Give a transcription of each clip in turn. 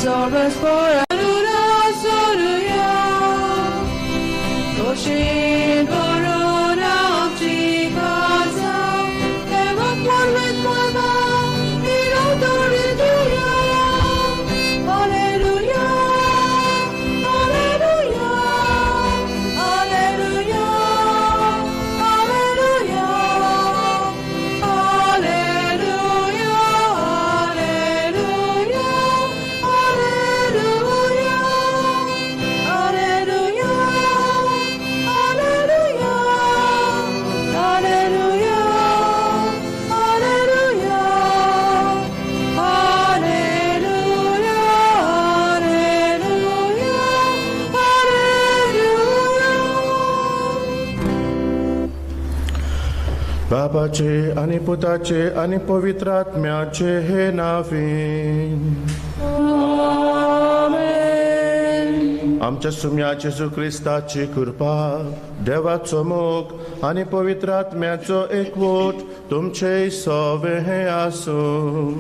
service for Goshen Corona of Chicago, never one with Mama, Hallelujah, Hallelujah, Hallelujah, Hallelujah, Hallelujah, बापाचे आणि पुताचे आणि पवित्र आत्म्याचे हे नावीन आमच्या सुम्या जेजू ख्रिस्ताची कृपा देवाचो मोग आणि पवित्र आत्म्याचो एकवट तुमचे सवे हे आसूं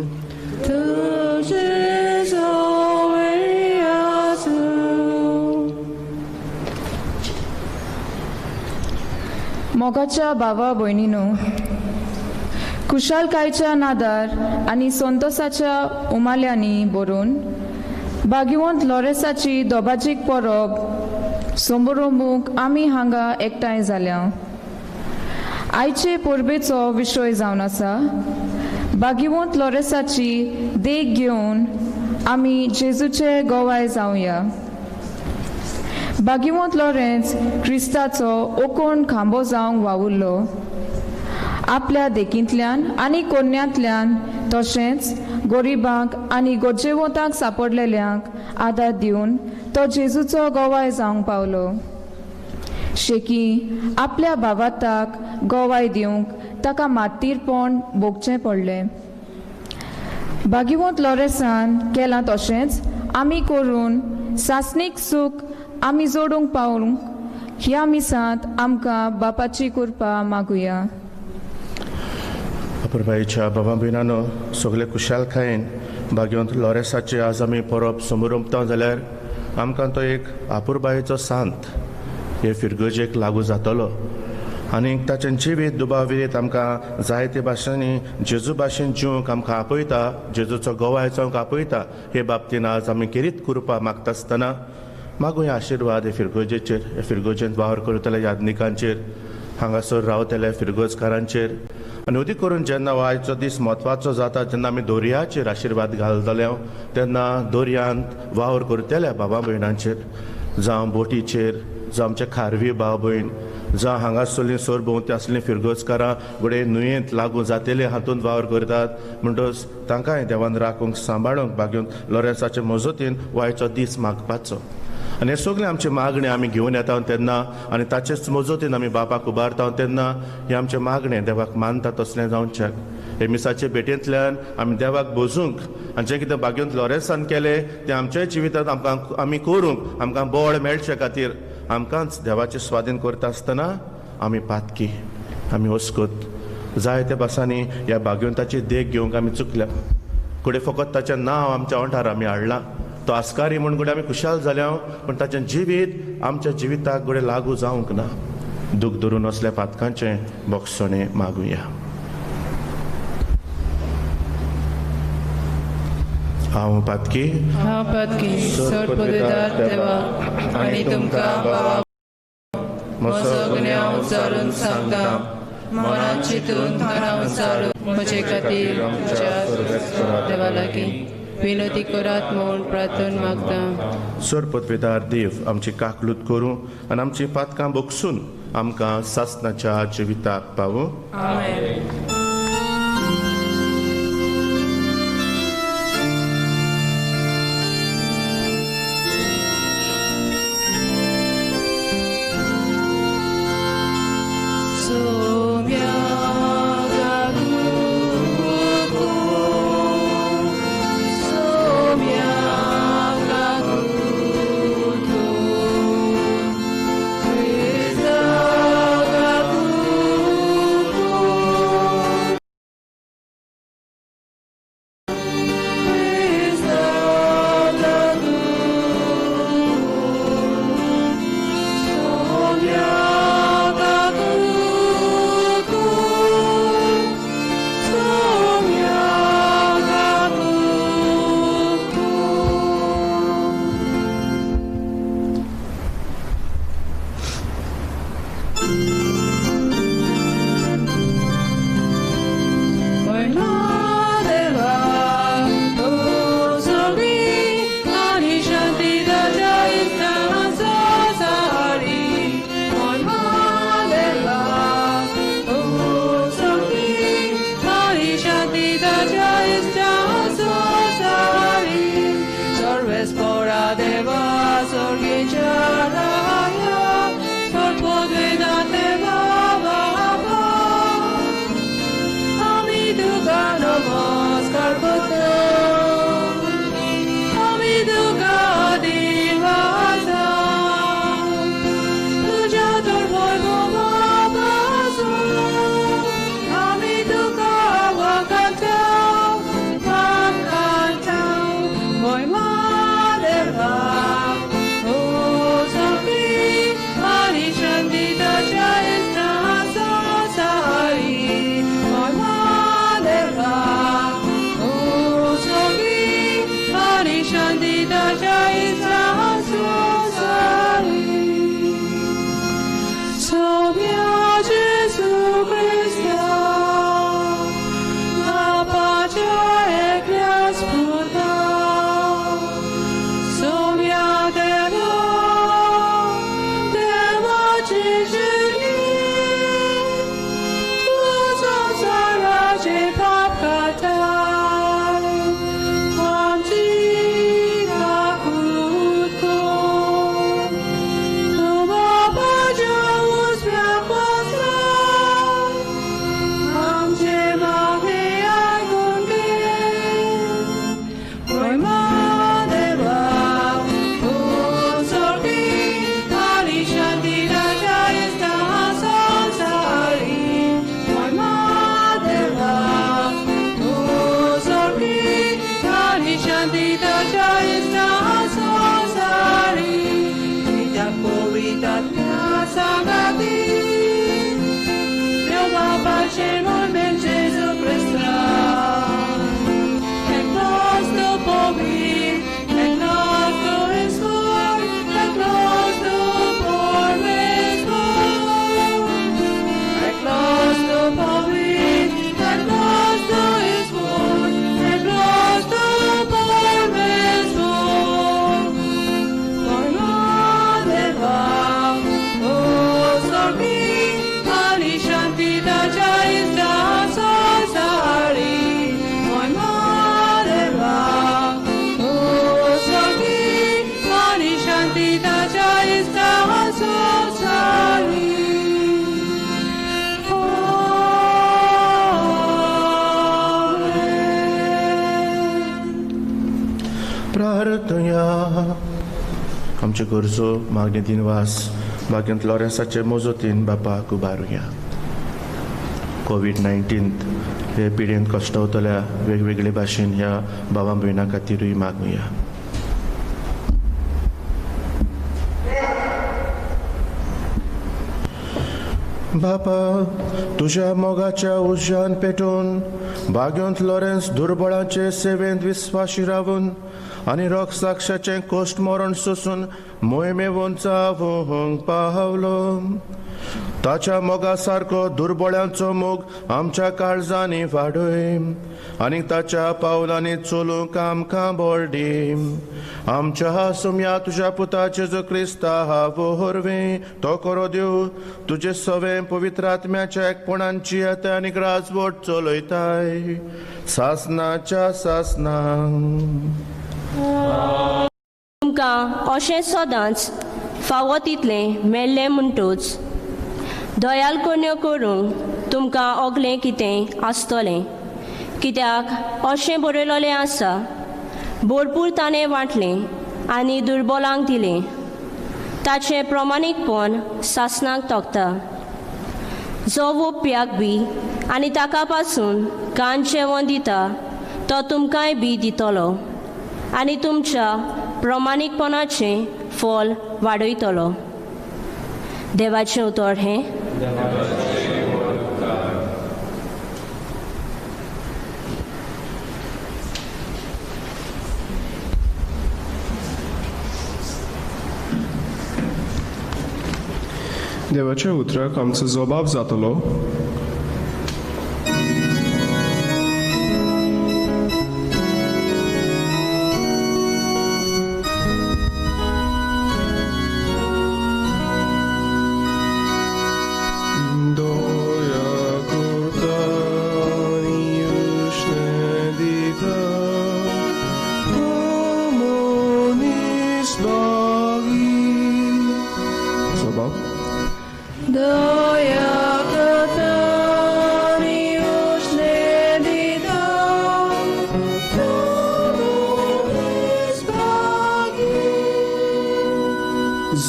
मोगाच्या भावा भयणीनो, कुशालकायेच्या नादार आनी संतोसाच्या उमाल्यांनी बरोवन भाग्यवंत लॉरेसाची दोबाजीक परब समोरोवंक आमी हांगा एकठांय जाल्या. आयचे परबेचो विशय जावन आसा भाग्यवंत लॉरेसाची देख घेवन आमी जेजूचे गोवाय जावया. भाग्यवंत लॉरेन्स क्रिस्ताचो ओकोण खांबो जावंक वावुरलो. आपल्या देखींतल्यान आनी कोन्यांतल्यान तशेंच गोरिबांक आनी गरजेवंतांक सांपडलेल्यांक आदार दिवन तो जेजूचो गोवाय जावंक पावलो. शेकी आपल्या भावाताक गोवाय दिवंक ताका मातीरपण भोगचें पडलें. भाग्यवंत लॉरेसान केलां तशेंच आमी करून सासणीक सूख आमी जोडूंक पावूंक ह्या मिसांत आमकां बापाची कृपा मागुया. अपुरबाईच्या बाबा भयणानो, सगळे कुशालकायेन भाग्यवंत लॉरेसाची आज आमी परब समोरंपता जाल्यार आमकां तो एक अपुरबायेचो सांत हे फिरगजेक लागू जातलो आनी ताचें जिवीत दुबाविरीत आमकां जायते भाशेनी जेजू भाशेन जिवंक आमकां आपयता, जेजूचो गोवाय जावंक आपयता. हे बाबतीन आज आमी किरीत कृपा मागता आसतना मागुया आशिर्वाद हे फिरगोजेचेर, हे फिरगोजेंत वावर करतल्या यादनिकांचेर, हांगासर रावतल्या फिरगोजकारांचेर आनी उदी करून जेन्ना आयचो दीस म्हत्वाचो जाता तेन्ना आमी दोर्याचेर आशिर्वाद घालतले तेन्ना दोर्यांत वावर करतल्या भावा भयणांचेर, जावं बोटीचेर, जावं आमचे खारवी भाव भयण, जावं हांगासरलीं सरभोंवती आसलीं फिरगोजकारां फुडें न्हंयेंत लागू जातेले हातूंत वावर करतात. म्हणटच तांकांय देवान राखूंक सांबाळूंक भाग्यवंत लॉरेन्साचे मजतीन वायचो दीस मागपाचो. आनी हे सगळे आमचे मागणे आमी घेवन येता तेन्ना आनी ताचेच मजतीन आमी बापाक उबारता तेन्ना हे आमचे मागणे देवाक मानता तसलें जावचें. हे मिसाचे भेटेंतल्यान आमी देवाक बोजूंक आनी जें कितें भाग्यवंत लॉरेन्सान केलें तें आमच्याय जिवितांत आमकां आमी करूंक आमकां बळ मेळचे खातीर आमकांच देवाचें स्वाधीन करता आसतना आमी पातकी, आमी वस्कोत जायत्या भासांनी ह्या भाग्यवंताची देख घेवंक आमी चुकल्या. फुडें फकत ताचें नांव आमच्या ओंठार आमी हाडलां. तो आस्कारी म्हूण घडये आमी खुशाल जाल्या पूण ताचें जिवीत आमच्या जिविताक घडये लागू जावंक ना. दूख धरून असल्या पातकांचें बोगसणें मागुया. हांव पातकी सरपदवीदार देवा आनी तुमकां बाबा म्हजो गुन्यांव उचारून सांगता, मनांत चिंतून खाणां उचारून म्हजे खातीर तुमच्या देवा लागीं विनोदी करात म्हूण प्रार्थना मागता. सरपदवीदार देव आमची काकलूत करूं आनी आमची पातकां बोगसून आमकां सासणाच्या जिविताक पावूं. आमेन. शांतिदाच्या इष्टाचो सारी सर्वेस्परा देवा स्वर्गीच्या राया सर्वोद्वेना देवा बाबा आम्ही तुका नमस्कार करतो आम्ही तुका दिवाचा तुझ्या तर वैभवापासून आम्ही तुका वखाणतो महिमा देवा ओ सगळी आणि शांती ताच्या इष्टाचा सारी महिमा देवा ओ सगळी आणि शांती ताच्या इष्टाचा सारी Sovia Gesù Christa, la pace e creasputa, Sovia Deo, Deva Cicini, tu samsara ce papkatai, Anjina kutko, tu baba प्रार्थया आमचे गरजो मागणे दिनवास भाग्यंत लॉरेन्साचे मोजोतीन बापाक उबारुया कोविड-19 हे पिडेंत कश्टवतल्या वेगवेगळे भाशेन ह्या भावां भयणां खातीरूय मागुया बापा तुझ्या मोगाच्या उज्यान पेटून भाग्यवंत लॉरेन्स दुर्बळांचे सेवेंत विस्वाशी रावून आनी रोग साक्षाचें कोश्ट मरण सोसून मोहिमे वंचावूंक पावलो ताच्या मोगा सारको दुर्बळ्यांचो मोग आमच्या काळजांनी वाडय आनी ताच्या पावलांनी चलूंक आमकां बळ दी आमच्या सुम्या तुज्या पुता जेजू क्रिस्ता वोरवे तो करो देव तुजे सवे पवित्र आत्म्याच्या एकपणांची येता आनी राजवट चलयताय सासनाच्या सासनांक तुमकां अशें सदांच फावो तितलें मेळ्ळें म्हणटूच दयाल कोण्यो करूंक तुमकां ओगलें कितें आसतलें कित्याक अशें बरयलोलें आसा भरपूर ताणें वांटलें आनी दुर्बलांक दिलें ताचें प्रमाणीकपण सासणाक तोखता जो ओंप्याक बी आनी ताका पासून कान जेवण दिता तो तुमकांय बी दितलो आनी तुमच्या प्रमाणीकपणाचें फळ वाडयतलो देवाचें उतर हें देवाच्या उतराक आमचो जबाब जातलो दया करता आनी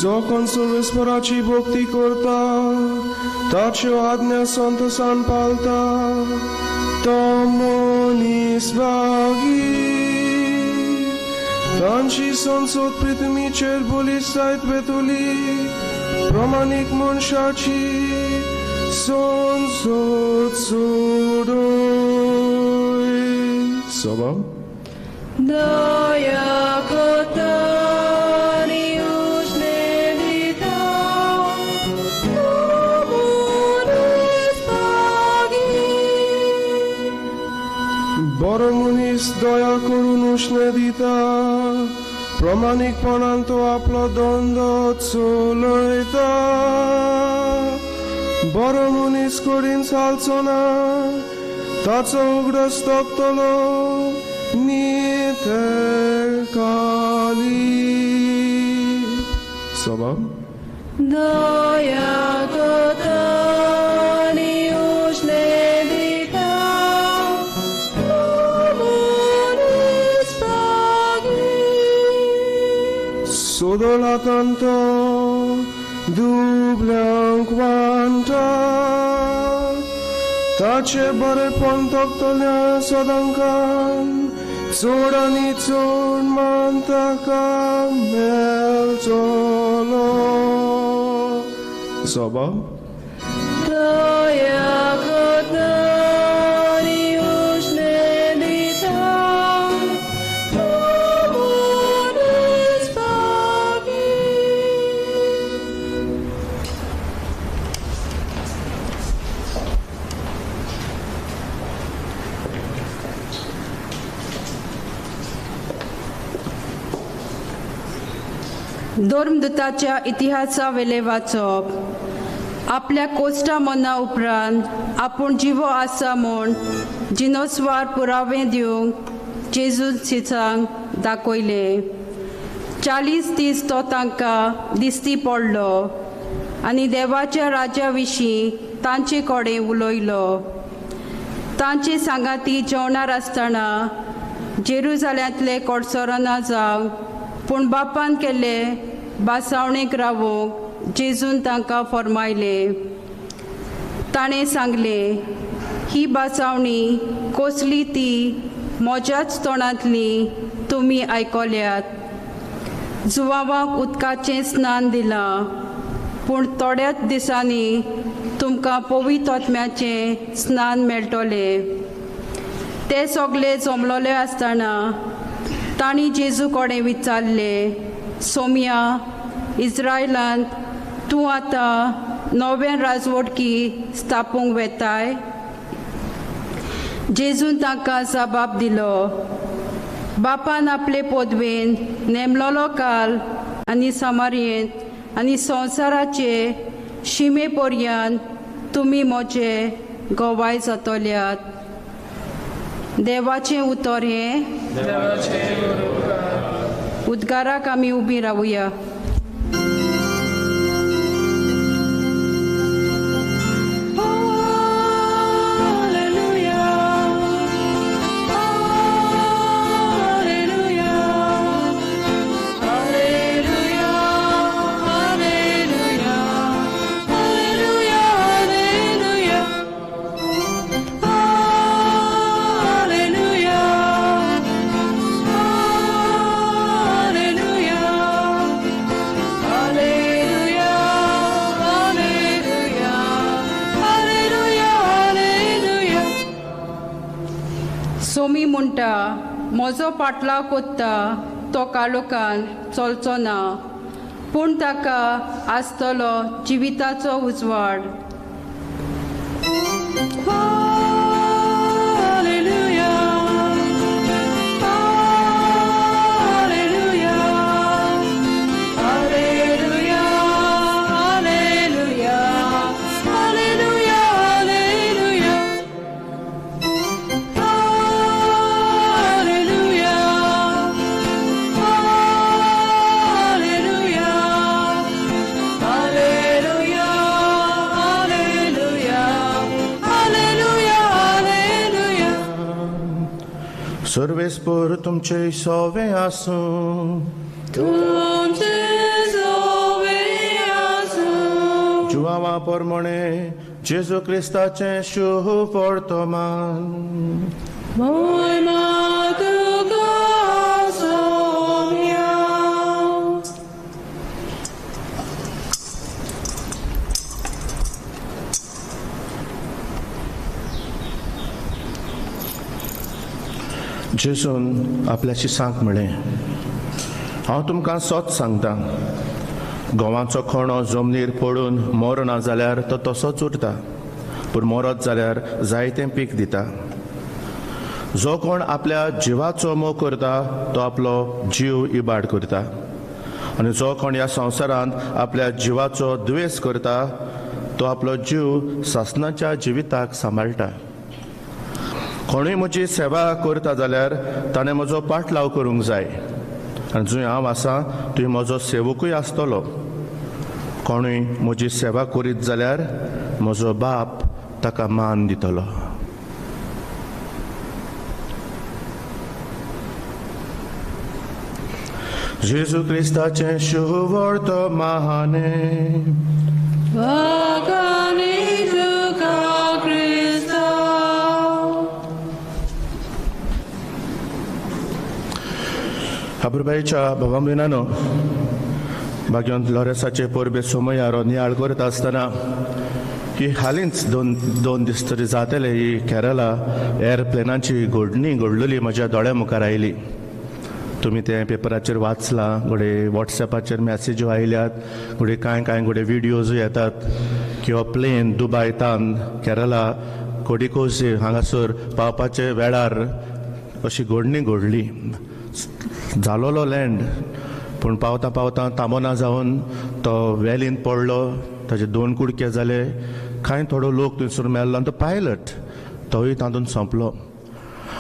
जो कोण सर्वेस्पराची भक्ती करता ताच्यो आज्ञा संतोषान पाळता तो मनीस भागी तांची संसद पृथ्वीचेर बोलीस जायत बेतुली प्रामाणिक मनशाची संसद सोडोय सभा दया कोता निउष्णे दिता मनीस भागी बरो मनीस दया करून उष्णे दिता प्रामाणिकपणान तो आपलो दंड चलयता बरो मनीस करीन चालचो ना ताचो उगडस तोपतलो निते काली सभा दया कोता निउष्णे दिता मनीस भागी Sodola tanto dublang kwanta tace bare pontok tolia sodankan Zodani zon mantaka meltolo Soba daya kota niushne dita moniz bagi धर्मदुताच्या इतिहासा वेले वाचप आपल्या कोश्टा मना उपरांत आपूण जिवो आसा म्हूण जिनोस्वार पुरावे दिवंक जेजून सिसांक दाखयले 40 दीस तो तांकां दिश्टी पडलो आनी देवाच्या राज्या विशीं तांचे कडेन उलयलो तांचे सांगाती जेवणार आसतना जेरुजाल्यांतले कोडसोराना जावं पूण बापान केले बासावणेक रावूंक जेजून तांकां फरमायले ताणें सांगले ही बासावणी कसली ती म्हज्याच तोंडांतली तुमी आयकल्यात जुवांवाक उदकाचें स्नान दिलां पूण थोड्याच दिसांनी तुमकां पवित्र आत्म्याचें स्नान मेळटलें ते सगळे जमलोले आसतना तांणी जेजू कडेन विचारले सोम्या इस्रायलांत तूं आतां नवें राजवटकी स्थापूंक वेताय जेजून तांकां जबाब दिलो बापान आपले पदवेन नेमलोलो काल आनी समारियेंत आनी संवसाराचे शिमे पर्यंत तुमी म्हजे गवाय जातल्यात देवाचें उतर हें उद्गाराक आमी उबी रावुया सोमी म्हणटा म्हजो पाटलाव कोत्ता तो काळोखान चलचो ना पूण ताका आसतलो जिविताचो उजवाड सर्वेस्पर तुमचे सोवे आसूं तुमचे सोवे जुआवा पोरमोणे जेजू क्रिस्ताचे शुभ वर्तमान जेजून आपल्याशी सांग म्हळें, हांव तुमकां सोच सांगता, गोवाचो कोणो जमनीर पडून मरना जाल्यार तो तसोच उरता, पूण मरत जाल्यार जायतें पीक दिता. जो कोण आपल्या जिवाचो मोग करता तो आपलो जीव इबाड करता, आनी जो कोण ह्या संवसारांत आपल्या जिवाचो द्वेस करता तो आपलो जीव सासणाच्या जिविताक सांबाळटा. कोणूय म्हजी सेवा करता जाल्यार ताणें म्हजो पाटलाव करूंक जाय, आनी जंय हांव आसां थंय म्हजो सेवकूय आसतलो. कोणूय म्हजी सेवा करीत जाल्यार म्हजो बाप ताका मान दितलो. जेजू क्रिस्ताचें शुभ वर्तमाने हाबुरबाईच्या भावा भयणांनो, भाग्यवंत लॉरेसाचे परबे सोमयारो नियाळ करत आसतना ही हालींच दोन दीस तरी जातले ही केरला एअरप्लेनाची घडणी घडलेली म्हज्या दोळ्या मुखार आयली. तुमी ते पेपराचेर वाचलां, घोडे वॉट्सॅपाचेर मॅसेज्यो आयल्यात, घोडे कांय घोडे विडियोज येतात की हो प्लेन दुबयतान केरला कोडिकोझे हांगासर पावपाचे वेळार अशी घडणी घडली. जालोलो लँड, पूण पावता पावता तामोना जावन तो वेलींत पडलो, ताचे 2 कुडके जाले, कांय थोडो लोक थंयसर मेल्लो आनी तो पायलट तोय तातूंत सोंपलो.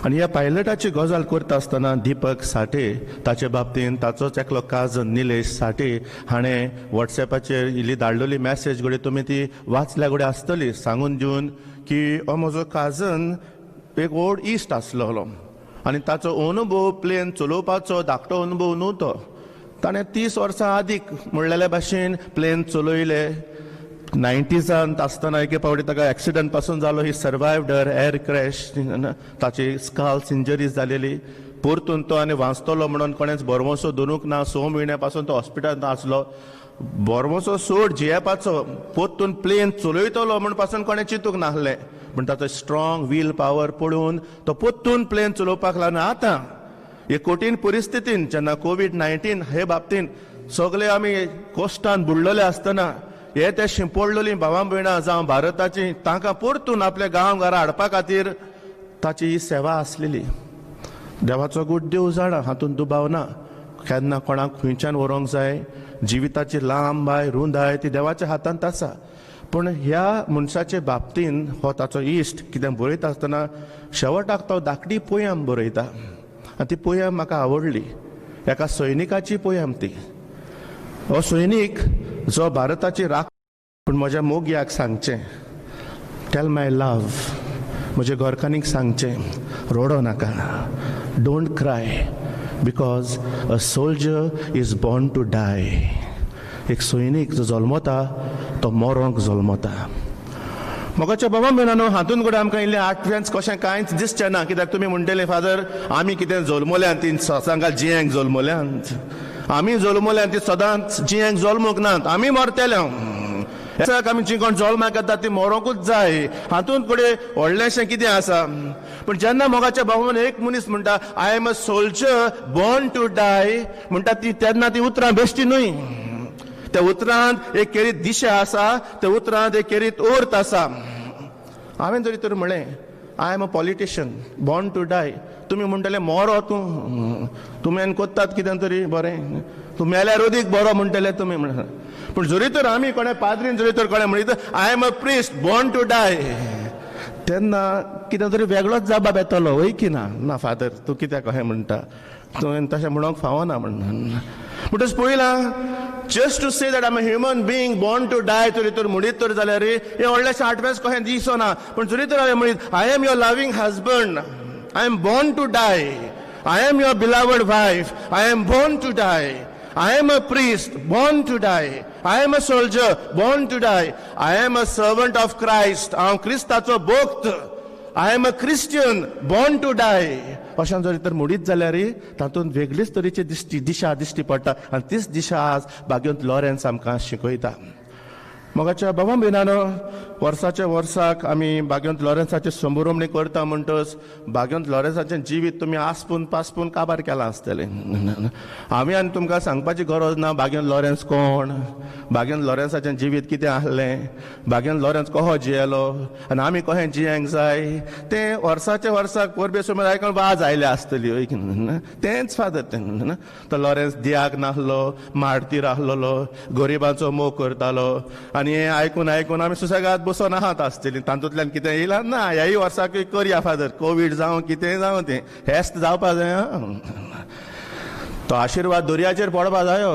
आनी ह्या पायलटाची गजाल करता आसतना दिपक साठे ताचे बाबतींत ताचोच एकलो काजन निलेश साठे हाणें वॉट्सॅपाचेर इल्ली धाडलेली मॅसेज घडये तुमी ती वाचल्या घडये आसतली, सांगून दिवन की हो म्हजो काजन एक व्हड इश्ट आसलोलो आनी ताचो अनुभव प्लेन चलोवपाचो धाकटो अनुभव न्हू तो. ताणें 30 वर्सां आदीक म्हणलेल्या भाशेन प्लेन चलयले. 90s आसतना एके फावटी ताका एक्सिडंट पासून जालो. ही सर्वायव्ड एअर क्रॅश, ताची स्काल्स इंजरीज जालेली. परतून तो आनी वाचतलो म्हणून कोणेच बरवसो दवरूंक ना. 6 म्हयन्या पासून तो हॉस्पिटलांत आसलो. बरवसो सोड जियेपाचो, परतून प्लेन चलयतलो म्हण पासून कोणें चिंतूंक नासलें. पूण ताचो स्ट्रॉंग वील पावर पळोवन तो परतून प्लेन चलोवपाक लागलो. आतां हे कठीण परिस्थितीन जेन्ना कोविड-19 हे बाबतींत सगळे आमी कोस्टान बुडलेले आसतना हे ते शिंपडलेलीं भावां भयणां जावं भारताची तांकां परतून आपल्या गांव घरा हाडपा खातीर ताची ही सेवा आसलेली. देवाचो गूड देव जाणा, हातूंत दुबाव ना. केन्ना कोणाक खंयच्यान व्हरूंक जाय, जिविताची लांबाय रुंदाय ती देवाच्या हातांत आसा. पूण ह्या मनशाचे बाबतींत हो ताचो इश्ट कितें बरयता आसतना शेवटाक तो धाकटी पोयम बरयता. आनी ती पोयम म्हाका आवडली. एका सैनिकाची पोयम ती. हो सैनीक जो भारताची राख, पूण म्हज्या मोगयाक सांगचें, टेल माय लव, म्हज्या घरकान्नीक सांगचें, रडो नाका, don't cry, because a soldier is born to die. एक सैनीक जो जल्मता तो मरोंक जल्मता. मोगाच्या बाबा भयणांनो, हातून घडये आमकां इल्लें आठवेंच कशें कांयच दिसचें ना. कित्याक तुमी म्हणटले फादर आमी कितें जल्मल्यांत ती सांगात जियेंक जल्मल्यांत. आमी जल्मल्यांत ती सदांच जियेंक जल्मूंक नात, आमी मरतले. आमी जी कोण जल्माक येता ती मरोंकूच जाय. हातूंत फुडें व्हडलेंशें कितें आसा. पूण जेन्ना मोगाच्या भावान एक मनीस म्हणटा I am a soldier born to die म्हणटा ती, तेन्ना ती उतरां बेश्टी न्हय. त्या उतरांत एक केरीत दिशा आसा, त्या उतरांत एक केरीत अर्थ आसा. हांवें जरी तर म्हळें I am a politician born to die, तुमी म्हणटले मरो तूं, तुमी कोत्तात कितें तरी बरें, तूं मेल्यार अदीक बरो म्हणटले तुमी म्हण. पूण जरी तर आमी कोणें पाद्रीन जरी तर कोणें म्हणीत I am a priest born to die, तेन्ना कितें तरी वेगळोच जबाब येतलो, वय की ना. ना फादर तूं कित्याक अशें म्हणटा, तुवें तशें म्हणूंक फावना म्हणून. म्हणटच पळयलां, just to say that I am a human being born to die तरी तर म्हणीत तर जाल्यार हे व्हडलेशें आठवेंच कशें दिसना. पूण जरी तर हांवें म्हणीत I am your loving husband, I am born to die, I am your beloved wife, I am born to die. I am a priest born to die. I am a soldier born to die. I am a servant of Christ. हांव क्रिस्ताचो भक्त. I am a Christian born to die. अशें जर तर म्हणीत जाल्यार तातूंत वेगळीच तरेची दिशा दिश्टी पडटा आनी तीच दिशा आज बागेंत लॉरेन्स आमकां शिकयता. मोगाच्या बाबा भयणानो, वर्साच्या वर्साक आमी बागेंत लॉरेन्साची संभरवणी करता म्हणटच बागेंत लॉरेन्साचें जिवीत तुमी आसपून पासपून काबार केलां आसतलें. हांवें आनी तुमकां सांगपाची गरज ना बागेंत लॉरेन्स कोण, बागेंत लॉरेन्साचें जिवीत कितें आहलें, बागेंत लॉरेन्स कहो जियेलो आनी आमी कशें जियेंक जाय तें वर्साच्या वर्साक परबे सुमार आयकून वाज आयले आसतली. तेंच फादर तें. तो लॉरेन्स दियाक नाहलो, मारतीर आहलोलो, गरिबांचो मोग करतालो आनी हें आयकून आयकून आमी सुसेगाद बसून आहात आसतलीं. तातूंतल्यान कितें येयलां ना. ह्याय वर्साक करया फादर, कोवीड जावं कितेंय जावं तें हेस्त जावपा जाय. तो आशिर्वाद दर्याचेर पडपा जायो.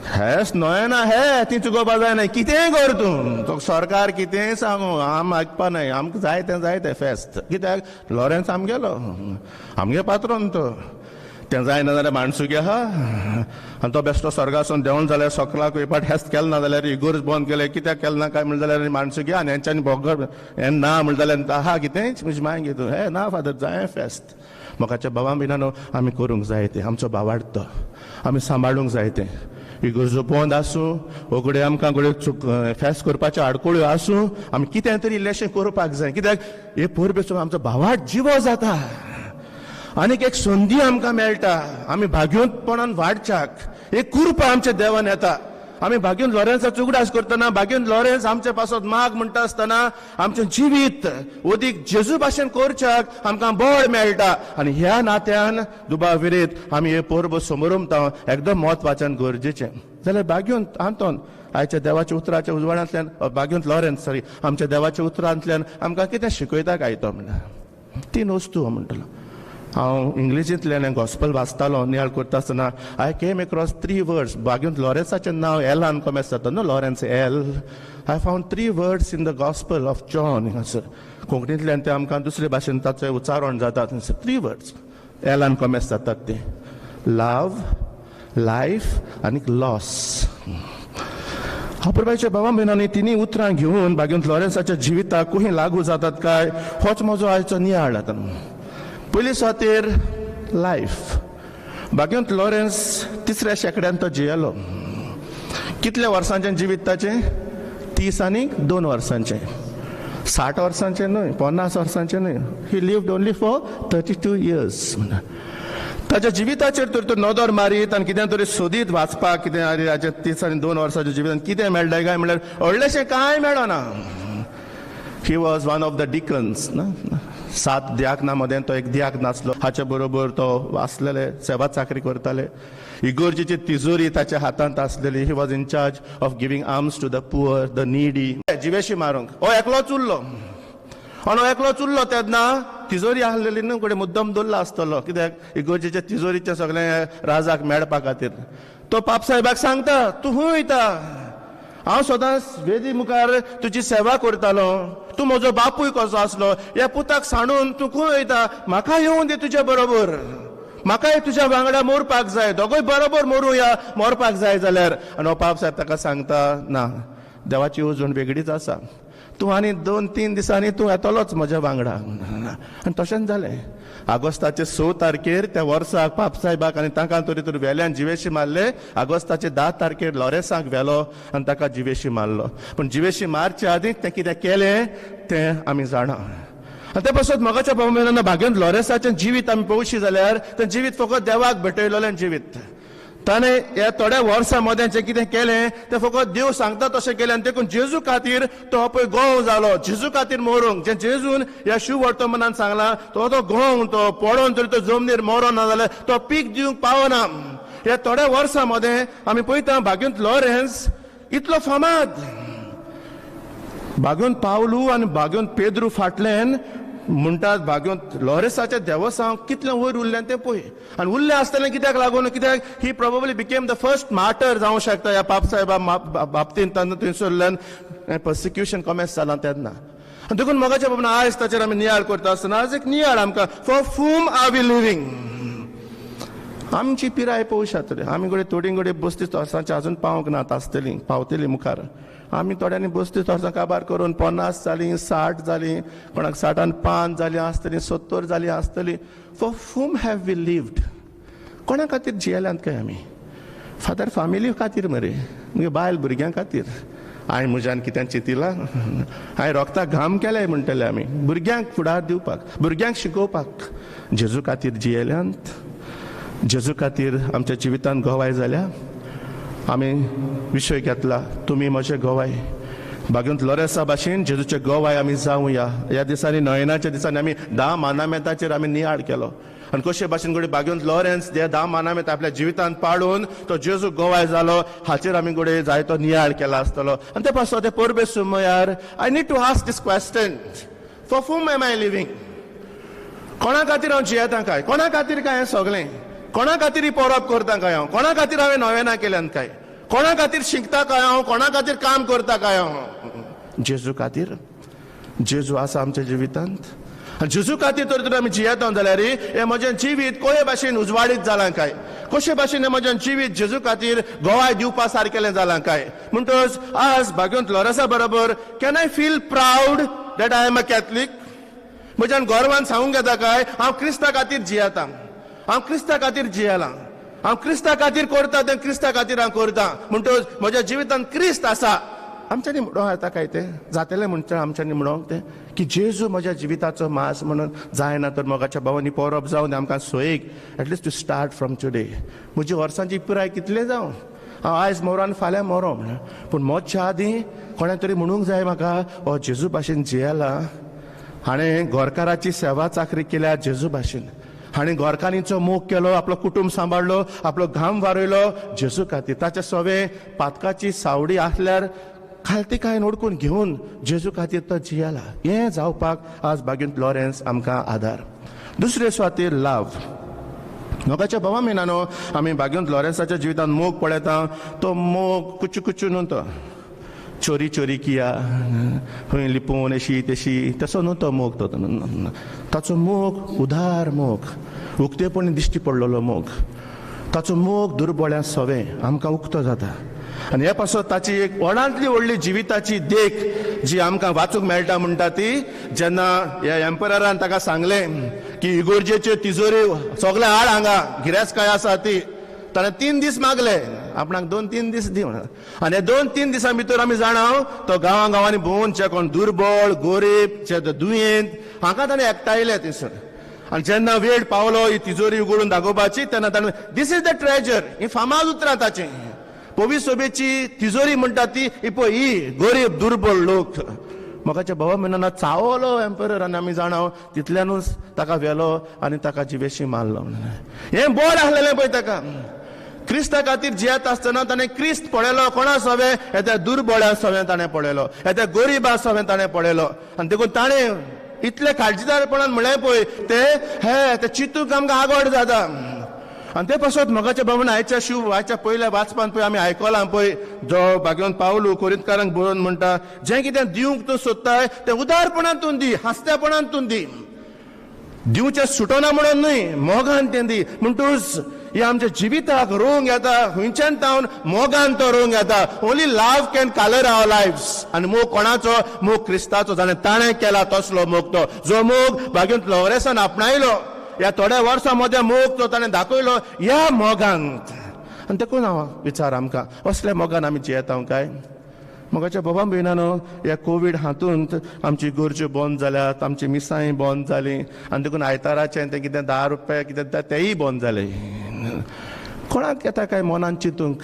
हेस्त न्हय ना हे ती चुकोवपा जायना. कितेंय कर तूं, सरकार कितेंय सांगू आम आयकपा न्हय. आमकां जाय तें फेस्त. कित्याक लॉरेन्स आमगेलो, आमगे पात्रोन तो. तें जायना जाल्यार माणसुकी आहा आनी तो बेश्टो स्वर्गासून देंवून जाल्यार सकाळाक वेपाट हेस्त केलें ना जाल्यार इगोर्ज बंद केले. कित्याक केलें ना काय म्हणलें जाल्यार माणसुकी आनी हेंच्यांनी बोगर हें ना म्हणलें जाल्यार आहा कितेंच म्हजी माय घेतू हे ना फादर जाय फेस्त. मोगाच्या बाबा बिनानो आमी करूंक जाय तें. आमचो भावार्थ तो आमी सांबाळूंक जाय तें. इगोर्जो बंद आसूं, वगडे आमकां घडये फेस्त करपाच्यो आडकोळ्यो आसूं, आमी कितें तरी इल्लेशें करपाक जाय. कित्याक हे परबेचो आमचो भावार्थ जिवो जाता आनीक एक संदी आमकां मेळटा आमी भाग्यवंतपणान वाडच्याक. एक कृपा आमच्या देवान येता. आमी बागेंत लॉरेन्साचो उगडास करतना बागेंत लॉरेन्स आमचे पासत माग म्हणटा आसतना आमचें जिवीत ओदीक जेजू भाशेन करच्याक आमकां बळ मेळटा. आनी ह्या नात्यान दुबाविरीत आमी हे परब समोरमता एकदम म्हत्वाचें गरजेचें. जाल्यार बागेंत आंतोन आयच्या देवाच्या उतराच्या उजवाडांतल्यान बागेंत लॉरेन्स आमच्या देवाच्या उतरांतल्यान आमकां कितें शिकयता काय तो म्हणल्यार 3 वस्तू म्हणटलो. हांव इंग्लिशींतल्यान गॉस्पल वाचतालो नियाळ करता आसतना आय केम अक्रॉस 3 वर्ड्स. बागेंत लॉरेन्साचें नांव एलान कमेस जाता न्हू, Lawrence L. I found 3 words in the gospel of John हांगासर. कोंकणींतल्यान ते आमकां दुसरे भाशेन ताचें उच्चारण जाता. 3 वर्ड्स एलान कमेस जातात ते. लव, लायफ आनी लॉस. हापुरबाईच्या बाबा भयणांनी 3 उतरां घेवन बागेंत लॉरेन्साच्या जिविताक कुही लागू जातात काय होच म्हजो आयचो नियाळ आता. पयली सुवातेर लायफ. बागेंत लॉरेन्स 3ऱ्या शेंकड्यान तो जियेलो. कितल्या वर्सांचें जिवीत ताचें? 30 आनी 2 वर्सांचें. 60 वर्सांचें न्हय, 50 वर्सांचें न्हय. ही लिव्ड ओन्ली फॉर 32 years. ताच्या जिविताचेर तर तो नदर मारीत आनी कितें तरी सोदीत वाचपाक कितें हाचे 30 आनी 2 वर्सांच्या जिवितान कितें मेळटा काय म्हणल्यार व्हडलेशें कांय मेळना. He was one of the Dickens. 7 दियाकना मदें तो एक दियाक नासलो. हाचे बरोबर तो वाचलेले, सेवा चाकरी करताले. इगोर्जेची तिजोरी ताच्या हातांत आसलेली. He was in charge of giving alms to the poor, the needy. जिवेशी मारूंक हो एकलोच उरलो. आणि एकलोच उरलो तेन्ना तिजोरी आहलेली न्हू कडेन मुद्दम दवरला आसतलो. कित्याक इगोर्जेच्या तिजोरीचें सगळें राजाक मेळपा खातीर. तो पाप साहेबाक सांगता तूं हूंय वयता, हांव सदांच वेदी मुखार तुजी सेवा करतालो. तूं म्हजो बापूय कसो आसलो. ह्या पुताक सांडून तूं खंय वयता, म्हाका येवून दी तुज्या बरोबर. म्हाकाय तुज्या वांगडा मरपाक जाय. दोगूय बरोबर मरूया मरपाक जाय जाल्यार. आनी हो पाप साहेब ताका सांगता ना, देवाची येवजण वेगळीच आसा. तूं आनी 2-3 दिसांनी तूं येतलोच म्हज्या वांगडा. आनी तशेंच जालें. आगोस्ताचे 6 तारखेर त्या वर्साक पाप साहेबाक आनी तांकां तरी तर वेल्यान जिवेशी मारले. आगोस्ताचे 10 तारखेर लॉरेन्साक व्हेलो आनी ताका जिवेशी मारलो. पूण जिवेशी मारचे आदींच तें कितें केलें तें आमी जाणा. आनी ते पासून मोगाच्या भावनांना बागेंत लॉरेन्साचें जिवीत आमी पळोवशी जाल्यार तें जिवीत फकत देवाक भेटयलेलें जिवीत. ताणें ह्या थोड्या वर्सां मदें जें कितें केलें तें फकत देव सांगता तशें केलें. आनी देखून जेजू खातीर तो हो पळय गोव जालो. जेजू खातीर मरूंक जें जेजून ह्या शिव वर्तमानान सांगलां तो गोव तो पडोवन तरी तो जमनीर मरो ना जाल्यार तो पीक दिवंक पावना. ह्या थोड्या वर्सां मदें आमी पळयता बागेंत लॉरेन्स इतलो फामाद. बागेंत पावलू आनी बागेंत पेद्रू फाटल्यान म्हणटात बागेंत लॉरेन्साच्या देवस्थान कितलें वयर उरलें तें पळय. आनी उरलें आसतलें कित्याक लागून, कित्याक he probably became the first martyr जावंक शकता ह्या पाप साहेबा बाबतींत. तेन्ना थंयसरल्यान पर्सिक्युशन कमेस जालां तेन्ना. आनी देखून मोगाच्या बाबतींत आयज ताचेर आमी नियाळ करता आसतना आज एक नियाळ आमकां for whom are we living. आमची पिराय पळोवंक शकतले. आमी घडये थोडीं घडये 32 वर्सांची अजून पावंक नात आसतलीं, पावतलीं मुखार. आमी थोड्यांनी 32 वर्सां काबार करून 50 जालीं, 60 जालीं, कोणाक 65 जालीं आसतलीं, 70 जालीं आसतलीं. For whom have we lived? कोणा खातीर जियेल्यांत काय आमी? फादर फॅमिली खातीर मरे, मुगे बायल भुरग्यां खातीर. हांवें म्हज्यान कितें चिंतिलां? हांवें रोगता घाम केले म्हणटले आमी भुरग्यांक फुडार दिवपाक, भुरग्यांक शिकोवपाक. जेजू खातीर जियेल्यांत, जेजू खातीर आमच्या जिवितांत गोवाय जाल्या. आमी विशय घेतला, तुमी म्हजे गोवाय. बागुंत लोरेसा भाशेन जेजूचे गोवाय आमी जावया. ह्या दिसांनी नोयनाच्या दिसांनी आमी 10 मानामेताचेर आमी नियाळ केलो. आनी कशे भाशेन घडये बागुंत लॉरेन्स ते 10 मानामेत आपल्या जिवितांत पाडून तो जेजू गोवाय जालो, हाचेर आमी घडये जायतो नियाळ केला आसतलो. आनी ते पासून ते परबे सुमयार I need to ask this question, for whom am I living? कोणा खातीर हांव जियेतां काय? कोणा खातीर काय हें सगळें? कोणा खातीर ही परब करता काय हांव? कोणा खातीर हांवें नोवेना केल्यान काय? कोणा खातीर शिकता काय हांव? कोणा खातीर काम करता काय हांव? जेजू खातीर. जेजू आसा आमच्या जिवितांत. जेजू खातीर तर आमी जियेता जाल्यार हें म्हजें जिवीत कोये भाशेन उजवाडीत जालां काय? कशे भाशेन हें म्हजें जिवीत जेजू खातीर गोवाय दिवपा सारकेलें जालां काय? म्हणटच आज बागुंत लॉरेसा बरोबर can I feel proud that I am a Catholic? म्हज्यान गोरवान सांगूंक येता काय हांव क्रिस्ता खातीर जियेतां, हांव क्रिस्ता खातीर जियेलां, हांव क्रिस्ता खातीर करता तें क्रिस्ता खातीर हांव करतां. म्हणटच म्हज्या जिवितांत क्रिस्त आसा. आमच्यांनी म्हणोंक येता काय तें जातलें म्हणटा आमच्यांनी म्हणोंक तें की जेजू म्हज्या जिविताचो मास म्हणून जायना तर मोगाच्या भावांनी परब जावन आमकां सोयेक at least to start from today. म्हजी वर्सांची पिराय कितले जावं, हांव आयज मोरो फाल्यां मोरो म्हणून, पूण मोच्या आदीं कोणें तरी म्हणूंक जाय म्हाका हो जेजू भाशेन जियेला. हाणें गोरकाराची सेवा चाकरी केल्या जेजू भाशेन. हाणें गोरकारीचो मोग केलो, आपलो कुटुंब सांबाळलो, आपलो घाम वारयलो जेजू खातीर. ताचे सवे पातकाची सावडी आसल्यार खालती काय ओडकून घेवन जेजू खातीर तो जियेला. हें जावपाक आज बागुंत लॉरेन्स आमकां आदार. दुसरे सुवातेर लाव. मोगाच्या भावा मिनानो आमी बागुंत लॉरेन्साच्या जिवितांत मोग पळयता. तो मोग कुचू कुचू न्हू, तो चोरी चोरी किया, खंय लिपोवन अशी तशी तसो न्हू तो मोग. तो ताचो मोग उदार मोग, उक्तेपणी दिश्टी पडलेलो मोग. ताचो मोग दुर्बळ्या सवे आमकां उक्तो जाता. आनी हे पासून ताची एक व्हडांतली व्हडली जिविताची देख जी आमकां वाचूंक मेळटा म्हणटा ती जेन्ना ह्या एम्पररान ताका सांगलें की इगोर्जेच्यो तिजोरी सगळे हाड हांगा, गिरेस्त आसा ती. ताणें 3 दीस मागले, आपणाक 2-3 दीस दी म्हणून. आनी हे 2-3 दिसां भितर आमी जाणाव तो गांवांनी भोंवून जे कोण दुर्बळ गोरीब जे दुयेंत हांकां ताणें एकठांयले थंयसर. आनी जेन्ना वेळ पावलो ही तिजोरी उगडून दाखोवपाची तेन्ना ताणें दीस इज द ट्रेजर. ही फामाद उतरां ताची. पवी सोबेची तिजोरी म्हणटा ती ही गरीब दुर्बळ लोक. मोगाच्या भावा मिनाना चावलो एम्परर आनी आमी जाणाव तितल्यानूच ताका व्हेलो आनी ताका जिवेशी मारलो. हें बोड आसलेलें पळय ताका. क्रिस्ता खातीर जियेता आसतना ताणें क्रिस्त पळयलो. कोणा सवे? येत्या दुर्बळ्या सवे ताणें पळयलो, येत्या गरीबा सवे ताणें पळयलो. आनी देखून ताणें इतले काळजीदारपणान म्हळें पळय ते चिंतूंक आमकां आगोड जाता. आनी ते पासून मोगाच्या भावान आयच्या पयल्या वाचपान पळय आमी आयकलां पळय जो बागुंत पावलो कोरिंथकारांक बरोवन म्हणटा जें कितें दिवंक तूं सोदताय तें उदारपणांतून दी, हास्त्यापणांतून दी. दिवचें सुटना म्हणून न्हय, मोगान तें दी. म्हणटूच हे आमच्या जिविताक रोवंक येता खंयच्यान तावन मोगान तो रोवंक येता. ओन्ली लव कॅन कलर आवर लायव्स. आनी मोग कोणाचो? मोग क्रिस्ताचो. ताणें केला तसलो मोग तो, जो मोग बागुंत लॉरेसान आपणायलो. ह्या थोड्या वर्सां मदें मोग तो ताणें दाखयलो ह्या मोगांत. आनी देखून हांव विचार आमकां असल्या मोगान आमी जियेता काय? मोगाच्या बाबा भयणानो ह्या कोवीड हातूंत आमची गरज्यो बंद जाल्यात, आमची मिसांय बंद जाली. आनी देखून आयताराचें तें कितें 10 रुपया कितें तेंय बंद जालें. कोणाक येता काय मनान चिंतूंक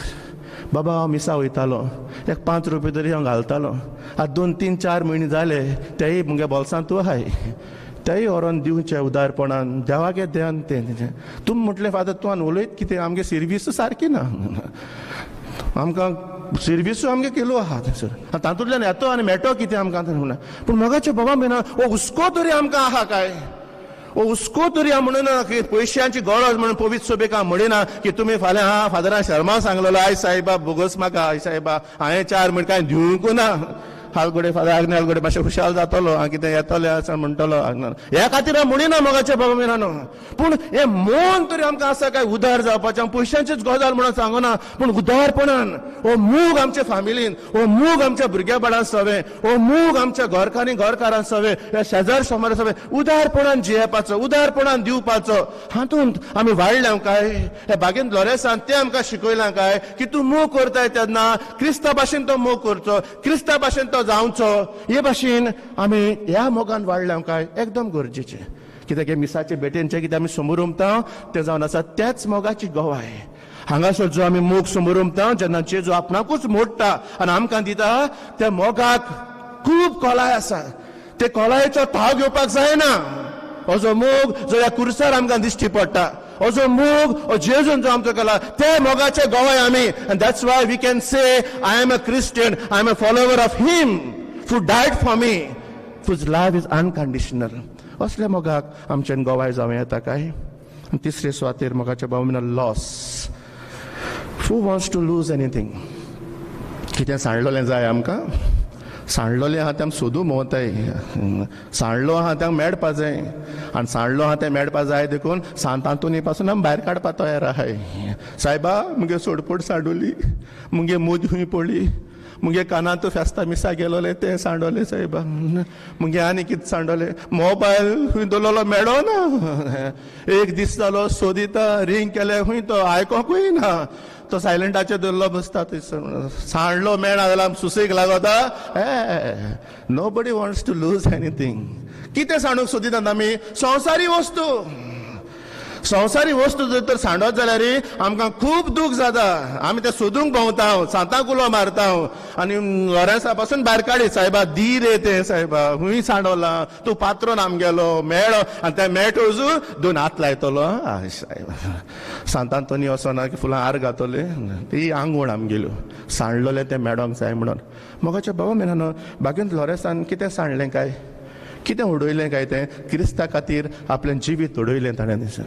बाबा हांव मिसा वयतालो, एक 5 रुपया तरी हांव घालतालो. आतां 2-3-4 म्हयने जाले तेय मुगे बोल्सांत तूं आहाय. तेय व्हरोन दिवचें उदारपणान देवागे ध्यान तें. तुम म्हटलें फादर तूं उलयत कितें? आमगे सर्वीस सारकी ना. आमकां सर्वीस आमगे केलो आहा थंयसर. तातूंतल्यान येतो आनी मेळटो कितें आमकां म्हणून. पूण मोगाच्या बाबा बिना हो हुस्को तरी आमकां आहा काय? हो हुस्को तरी हांव म्हणना की पयशांची गरज म्हणून पवित्र सोबेक हांव म्हणिना की तुमी फाल्यां फादरान शर्मा सांगलेलो आय साहेबा बोगस म्हाका, आय साहेबा हांवें 4 म्हण कांय दिवंक ना. हालगडे फादर आग्ने हालगडे मातशें खुशाल जातलो हांव कितें येतलें आसा म्हणटलो ह्या खातीर हांव म्हणिना मोगाचे बाबा मिरानो पूण हे मन तरी आमकां आसा काय उदार जावपाचें पयशांचीच गजाल म्हणून सांगना पूण उदारपणान हो मूग आमच्या फॅमिलीन हो मूग आमच्या भुरग्या बाळांत सवे हो मूग आमच्या घरकांनी घरकारांत सवे ह्या शेजार समार सवे उदारपणान जियेवपाचो उदारपणान दिवपाचो हातूंत आमी वाडल्या काय हे बागेंत लोरेसान ते आमकां शिकयलां काय की तूं मोग करताय तेन्ना क्रिस्ता भाशेन तो मोग करचो क्रिस्ता भाशेन तो जावचो हे भाशेन आमी ह्या मोगान वाडल्या काय एकदम गरजेचें कित्याक हे मिसाचे बेटेनचे कितें आमी समोर उमता ते जावन आसा त्याच मोगाची गवाय हांगासर जो आमी मोग समोर उमता जेन्ना जेजू आपणाकूच मोडटा आनी आमकां दिता त्या मोगाक खूब कोलाय आसा ते कोलायेचो थाव घेवपाक जायना हो जो मोग जो ह्या कुर्सार आमकां दिश्टी पडटा हो जो मोग हो जेजून जो आमचो केला ते मोगाचे गोवाय आमी and that's why we can say I am a Christian I am a follower of him who died for me whose love is unconditional असल्या मोगाक आमच्यान गोवाय जावं येता काय तिसरे सुवातेर मोगाच्या बाबतीन loss who wants to lose anything कितें सांडलोलें जाय आमकां सांडलोलें आहा तें सोदूं मोवताय सांडलो आहा तें मेळपा जाय आनी सांडलो आहा तें मेळपा जाय देखून सांतांतुनी पासून आमी भायर काडपा तयार आहाय सायबा मुगे सोडपोट सांडोली मुगे मूद हुंय पडली मुगे कानांतू फेस्ता मिसा गेलोले ते सांडोले सायबा मुगे आनी कितें सांडोले मोबायल हुंय दवरलोलो मेळो ना एक दीस जालो सोदिता रिंग केले हुंय तो आयकोंकूय ना तो सायलंटाचेर दवरलो बसता थंयसर सांडलो मेळना जाल्यार सुसेग लागता nobody wants to lose anything कितें सांडूंक सोदितात आमी संवसारी वस्तू जर तर सांडत जाल्यार आमकां खूब दूख जाता आमी ते सोदूंक भोंवता सांताक उलो मारता आनी लोरेंसा पासून भायर काडी सायबा दी रे ते सायबा हुंय सांडोला तूं पात्रोन आमगेलो मेळ्ळो आनी ते मेळटोजू 2 हात लायतलो सायबा सांतांतोनी वचोना की फुलां हार घातले ती आंगवण आमगेल्यो सांडलोले ते मेळोंक जाय म्हणून मोगाच्या बाबा मेळना बागेंत लोरेसान कितें सांडलें काय कितें उडयलें काय तें क्रिस्ता खातीर आपलें जिवीत उडयलें ताणें दिसा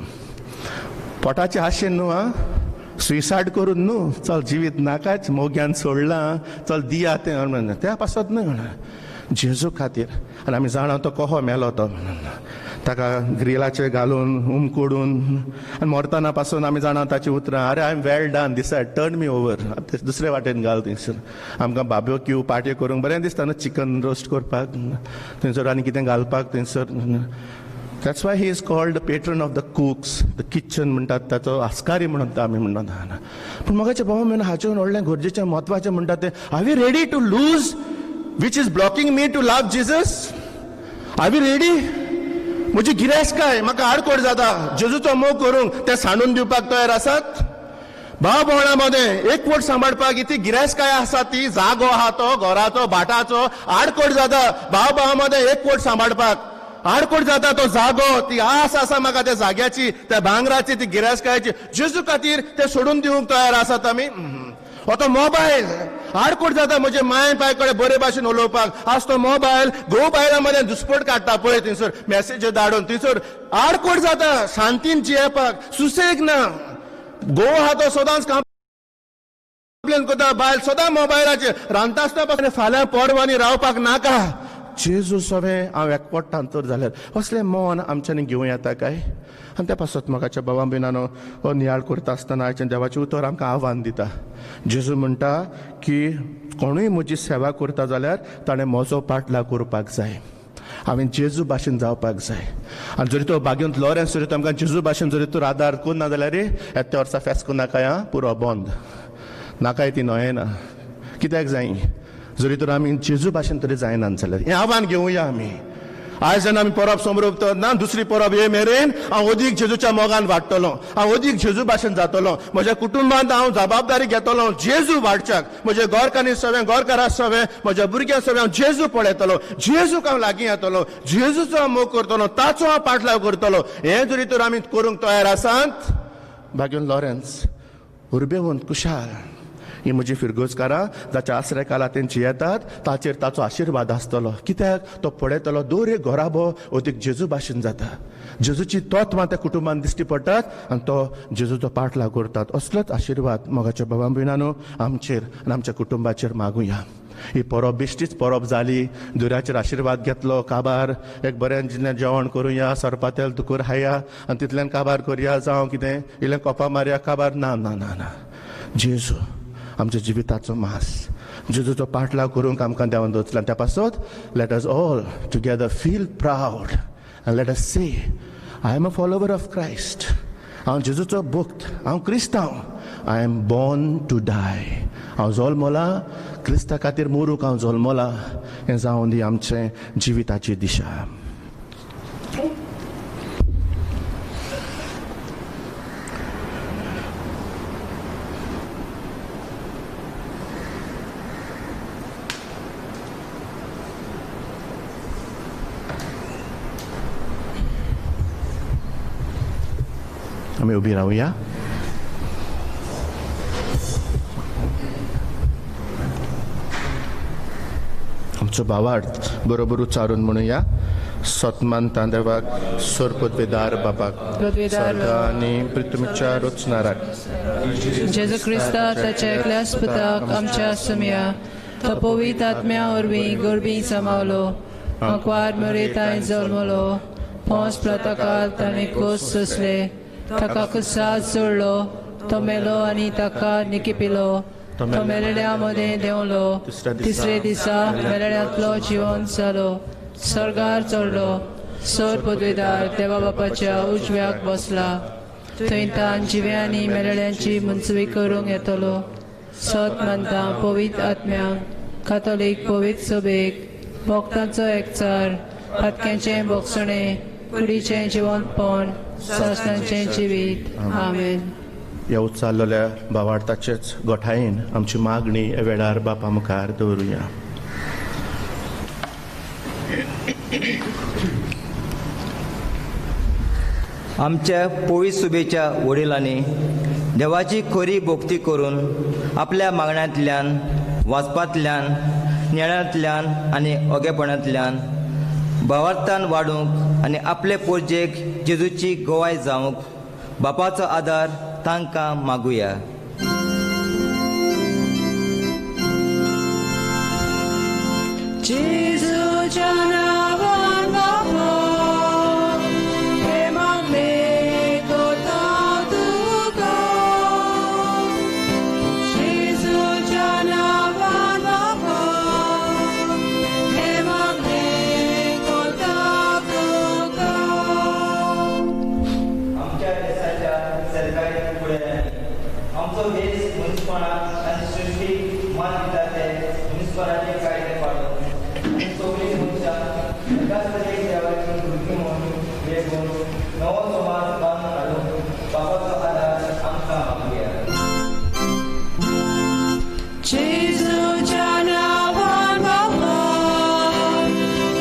पोटाचे आशेन न्हू आं सुइसायड करून न्हू चल जिवीत नाकाच मोग्यान सोडलां चल दिया तें त्या पासत न्हू जेजू खातीर आनी आमी जाणा तो कहो मेलो तो ताका ग्रिलाचेर घालून उमकोडून आनी मरतना पासून आमी जाणा ताची उतरां अरे I am well done this turn me over दुसरे वाटेन घाल थंयसर आमकां बार्बेक्यू पार्टी करूंक बरें दिसता न्हू चिकन रोस्ट करपाक थंयसर आनी कितें घालपाक थंयसर that's why he is called the patron of the cooks the kitchen म्हणटात ताचो आस्कारी म्हणून आमी म्हणटात पूण मोगाचे बाबा म्हणून हाचें व्हडलें गरजेचें म्हत्वाचें म्हणटा तें are we ready to lose which is blocking me to love Jesus are we ready म्हजी गिरायस्काय म्हाका आडकोड जाता जेजूचो मोग करूंक ते सांडून दिवपाक तयार आसात भाव भोवणा मदें एकवट सांबाळपाक इतली गिरायस्काय आसा ती जागो आहा तो घराचो भाटाचो आडकोड जाता भाव भावा मदें एकवट सांबाळपाक आडकोड जाता तो जागो ती आस आसा म्हाका त्या जाग्याची त्या भांगराची ती गिरायस्कायची जेजू खातीर ते सोडून दिवंक तयार आसात आमी हो तो मोबायल आडकोड जाता म्हजे माय पाय कडेन बरे भाशेन उलोवपाक आज तो मोबायल घोव बायलां मदें दुस्पट काडटा पळय थंयसर मॅसेज धाडून थंयसर आडकोड जाता शांतीन जियेवपाक सुसेग ना घोव आहा तो सदांच कंप्लेन करता बायल सदां मोबायलाचेर रांदता आसतना फाल्यां पोरवांनी रावपाक नाका जेजू सवें हांव एकवटान तर जाल्यार असलें मन आमच्यांनी घेवं येता काय आनी त्या पासत मोगाच्या बाबा बिनानो हो नियाळ करता आसतना आयच्या देवाचें उतर आमकां आव्हान दिता जेजू म्हणटा की कोणूय म्हजी सेवा करता जाल्यार ताणें म्हजो पाटला करपाक जाय हांवें जेजू भाशेन जावपाक जाय आनी जरी तो बागेंत लॉरेन्स जरी आमकां जेजू भाशेन जरी तूं आदार करना जाल्यार येत्या वर्सा फेस्त नाकाय पुरो बंद नाकाय ती न्हयना कित्याक जाय जरी तर आमी जेजू भाशेन तरी जायना जाल्यार हें आव्हान घेवया आमी आयज जेन्ना आमी परब समोर ना दुसरी परब हे मेरेन हांव अदीक जेजूच्या मोगान वाडटलो हांव अदीक जेजू भाशेन जातलो म्हज्या कुटुंबांत हांव जबाबदारी घेतलो जेजू वाडच्याक म्हज्या गोरकांनी सवें गोरकारां सवें म्हज्या भुरग्यां सवें हांव जेजू पळयतलो जेजूक हांव लागीं येतलो जेजूचो हांव मोग करतलो ताचो हांव पाटलाव करतलो हें जरी तर आमी करूंक तयार आसात भाग्यून लॉरेन्स उर्बेवंत कुशाल ही म्हजी फिरगोजकारां जाच्या आसऱ्या काला तेंची येतात ताचेर ताचो आशिर्वाद आसतलो कित्याक तो पळयतलो दोर एक घोराबो अदीक जेजू भाशेन जाता जेजूची तत्वां त्या कुटुंबान दिश्टी पडटात आनी तो जेजूचो पाठलाग करतात. असलोच आशिर्वाद मोगाच्या बाबा भयणांनो आमचेर आनी आमच्या कुटुंबाचेर मागुया. ही परब बेश्टीच परब जाली, दुऱ्याचेर आशिर्वाद घेतलो, काबार एक बरें जेवण करुया, सरपातेल दुकर खाया आनी तितल्यान काबार करया, जावं कितें इल्लें कोपा मारया काबार. ना ना ना ना, जेजू आमच्या जिविताचो मास, जेजूचो पाठलाग करूंक आमकां देंवन दवरला. त्या पासत let us all together feel proud and let us say I am a follower of Christ. हांव जेजूचो भक्त, हांव क्रिस्तांव. I am born to die. हांव जल्मला क्रिस्ता खातीर मरूंक, हांव जल्मला. हें जावन दी आमचे जिविताची दिशा. आमी उबी रावया. आमचो भावार्थ बरोबर उच्चारून म्हणुया. सतमानता देवाक, सोरपदवेदार बापाक, स्वर्ग आनी पृथ्वीच्या रचणाराक, जेजू क्रिस्ता ताच्या एकल्याच पुताक आमच्या सुमया तो पवित्र आत्म्या वरवीं गर्भी सामावलो, अंकवार मरेताय जल्मलो, पोंस प्रताकाल ताणें कोस सोंसले, ताका कुसाद सोडलो, तो मेलो आनी ताका निकिपिलो, तो मेलेल्या मदें देंवलो, तिसरे दिसा मेलेल्यांतलो जिवन जालो, स्वर्गार चडलो, सोर पदवेदार देवा बापाच्या उजव्याक बसला, थंय तान जिव्यांनी मेलेल्यांची मुंचवी करूंक येतलो. सत मानता पवित्र आत्म्यांक, कातोलीक पवित्र सभेक, भक्तांचो एकचार, फातक्यांचें बोगसणें, कुडीचें जिवंतपण, सासणांचें जिवीत. आमेन. ह्या उच्चारलेल्या भावार्थाचेच गोठायेन आमची मागणी ह्या वेळार बापा मुखार दवरुया. आमच्या पवित्र सुबेच्या वडिलांनी देवाची खरी भक्ती करून आपल्या मागण्यांतल्यान, वाचपांतल्यान, ज्ञानांतल्यान आनी ओगेपणांतल्यान भावार्थान वाडूंक आनी आपले पोरजेक जेजूची गोवाय जावंक बापाचो आदार तांकां मागुया. जेजूच्या नांवान बापा, हे मागणे करता तुका. जेजूच्या नांवान बापा, हे मागणे करता तुका. आमच्या देशाच्या सरकारी फुडाऱ्यांनी आमचो देश मनीसपणाक आनी सृश्टीक मान दिता ते मनीसपणाचे कायदे पाळून आनी सगळीं मनशां एकाच तरेन देवाची भुरगीं म्हणून वेगून नवो समाज बांदून हाडूंक बापाचो आदार आमकां मागुया. जेजूच्या नांवान बापा,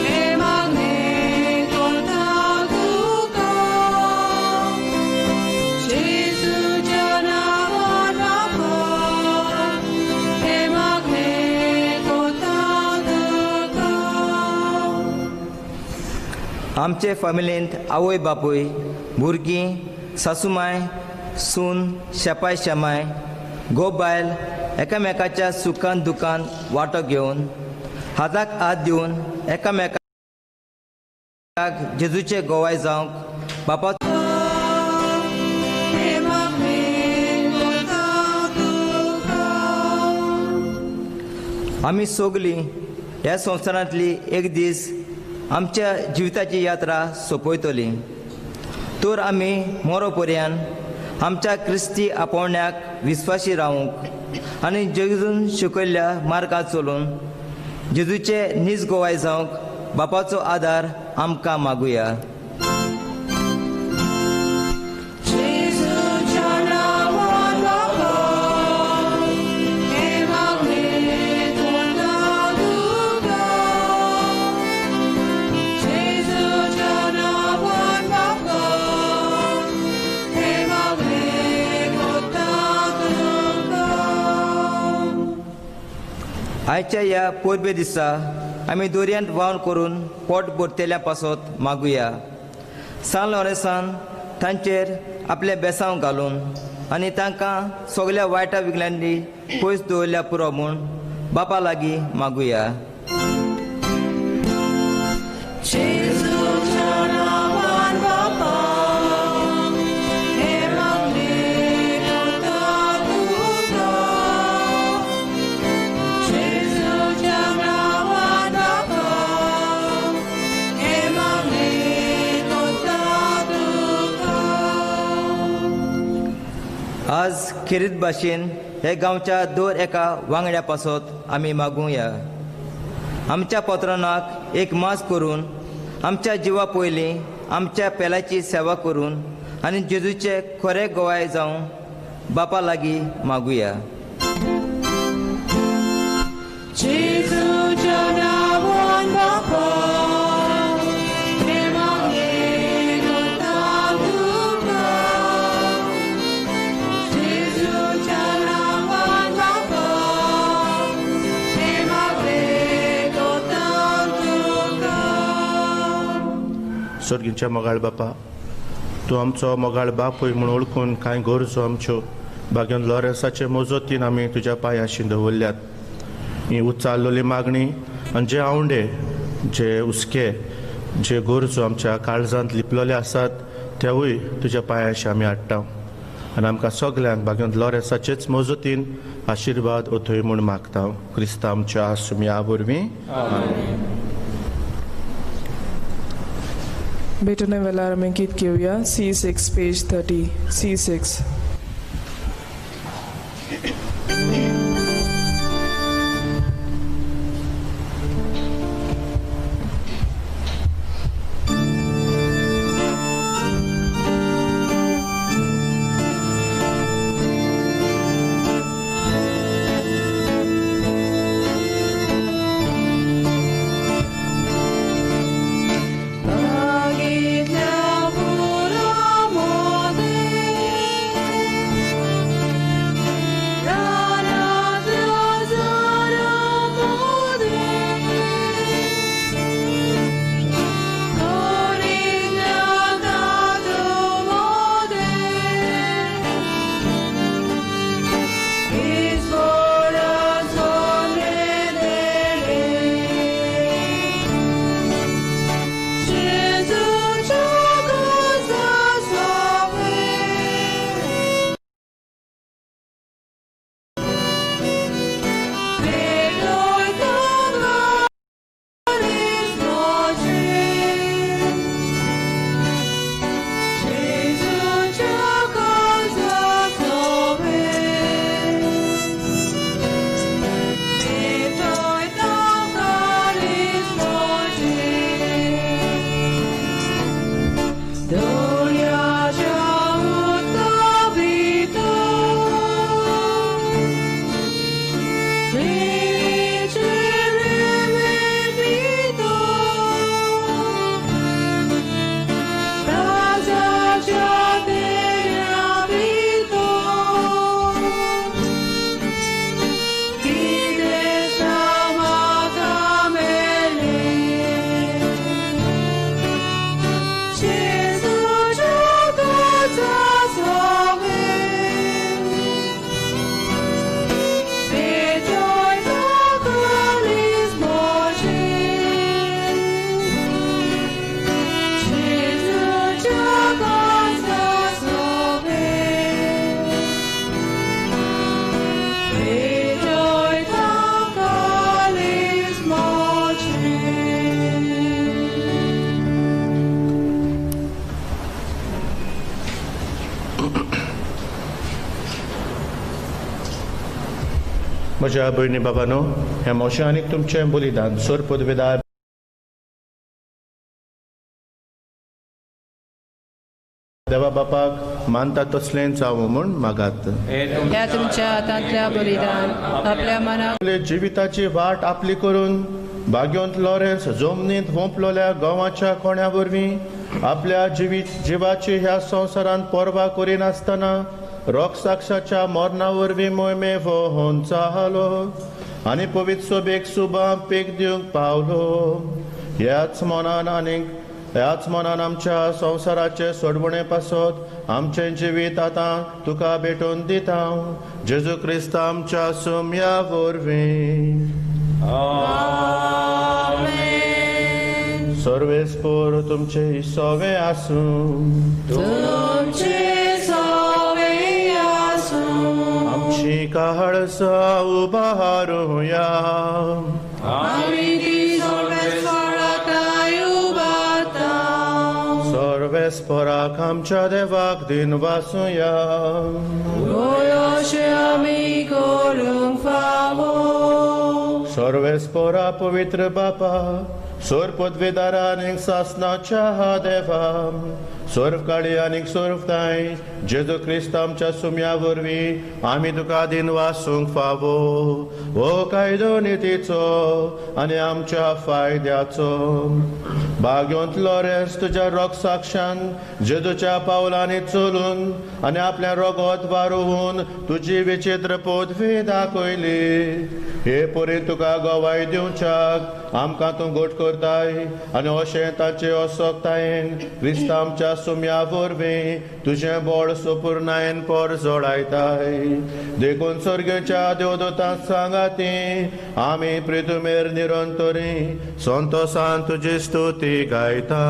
हे मागणे करता तुका. जेजूच्या नांवान बापा, हे मागणे करता तुका. आमचे फॅमिलींत आवय बापूय, भुरगीं, सासूमाय, सून, शेपाय शेमाय, घोव बायल एकामेकाच्या सुखान दुखान वांटो घेवन हाताक हात दिवन एकामेकाक जेजूचे गोवाय जावंक बापा हे मागणे करता तुका. आमी सगलीं ह्या संवसारांतली एक दीस आमच्या जिविताची यात्रा सोंपयतली. तर आमी मरो पर्यंत आमच्या क्रिस्ती आपोवण्याक विस्वासी रावूंक आनी जेजून शिकयल्ल्या मार्गार चलून जेजूचे नीज गोवाय जावंक बापाचो आदार आमकां मागुया. जेजूच्या नांवान बापा, हे मागणे करता तुका. जेजूच्या नांवान बापा, हे मागणे करता तुका. आयच्या ह्या पोरबे दिसा आमी दोरयांत वावन करून पोट भरतेल्या पासत मागुया. सान लॉरेसान तांचेर आपले बेसांव घालून आनी तांकां सगल्या वायटा विगल्यांनी पयस दवरल्या पुरो म्हूण बापा लागीं मागुया. आज खेरीत भाशेन हे गांवच्या दर एका वांगड्या पासत आमी मागुया. आमच्या पत्रानाक एक मास करून आमच्या जिवा पयलीं आमच्या पेलाची सेवा करून आनी जेजूचे खरें गोवाय जावं बापा लागीं मागुया. सर्गींच्या मोगाळ बापा, तूं आमचो मोगाळ बापूय म्हूण ओळखून कांय गरजो आमच्यो बागेंत लॉरेन्साचे मोजतीन आमी तुज्या पांयाशी दवरल्यात. ही उचाल्लोली मागणी आनी जे आवंडे, जे हुस्के, जे गरजो आमच्या काळजांत लिपलेले आसात तेवूय तुज्या पांयाशी आमी हाडटा. आनी आमकां सगल्यांक बागेंत लॉरेन्साचेच मोजतीन आशिर्वाद ओथय म्हूण मागता. क्रिस्तांव आमच्या सुमया वरवीं. बेटने वेलार में गीत घेऊया. C6 page 30. C6. म्हज्या भयणी बाबांनो, हे मोशे आनी तुमचें बलिदान सोर पदवेदार देवा बापाक मानता तसलें जावं म्हूण मागात. ह्या तुमच्या हातांतल्या बलिदान आपल्या मनाक आपले जिविताची वाट आपली करून बागेंत लॉरेन्स जमनींत वोंपलोल्या गांवाच्या कोण्या वरवीं आपल्या जिवाची ह्या संवसारांत पर्वा करिनासतना रोग साक्षाच्या मरणा वरवीं मोहिमे वोहन चालो आनी पवित्र सोबेक सुबां पेक दिवंक पावलो. ह्याच मनान आनीक ह्याच मनान आमच्या संवसाराचे सोडवणे पासत आमचे जिवीत आतां तुका भेटोवन दिता. जेजू क्रिस्त आमच्या सुम्या वरवीं. सर्वेस्पोर तुमचे सोवे आसूं. आमची काळसा उबारूया. सर्वेस्पोराक आमच्या देवाक दिन वासूया. सर्वेस्पोरा पवित्र बापा, सोर पदवीदारा आनीक सासनाच्या देवा, सोर्फकाळी आनीक सोर्फताय जेजू क्रिस्त आमच्या सुम्या वरवीं आमी तुका दिन वासूंक फावो. हो कायदो नितीचो आनी आमच्या फायद्याचो. भाग्यवंत लॉरेन्स तुज्या रोग साक्षान जेजूच्या पावलांनी चलून आनी आपल्या रोगोत वारोवन तुजी विचित्र पदवी दाखयली. हे परी तुका गोवाय दिवच्याक आमकां तूं घोट करताय आनी अशें ताचे असोकतायेन क्रिस्त आमच्या सुम्या वरवीं तुजें बोड सुपूर्णायेन पर जोडायताय. देखून सर्गेच्या देवदूतांक सांगाती आमी प्रितुमेर निरंतरी संतोषान तुजी स्तुती गायता.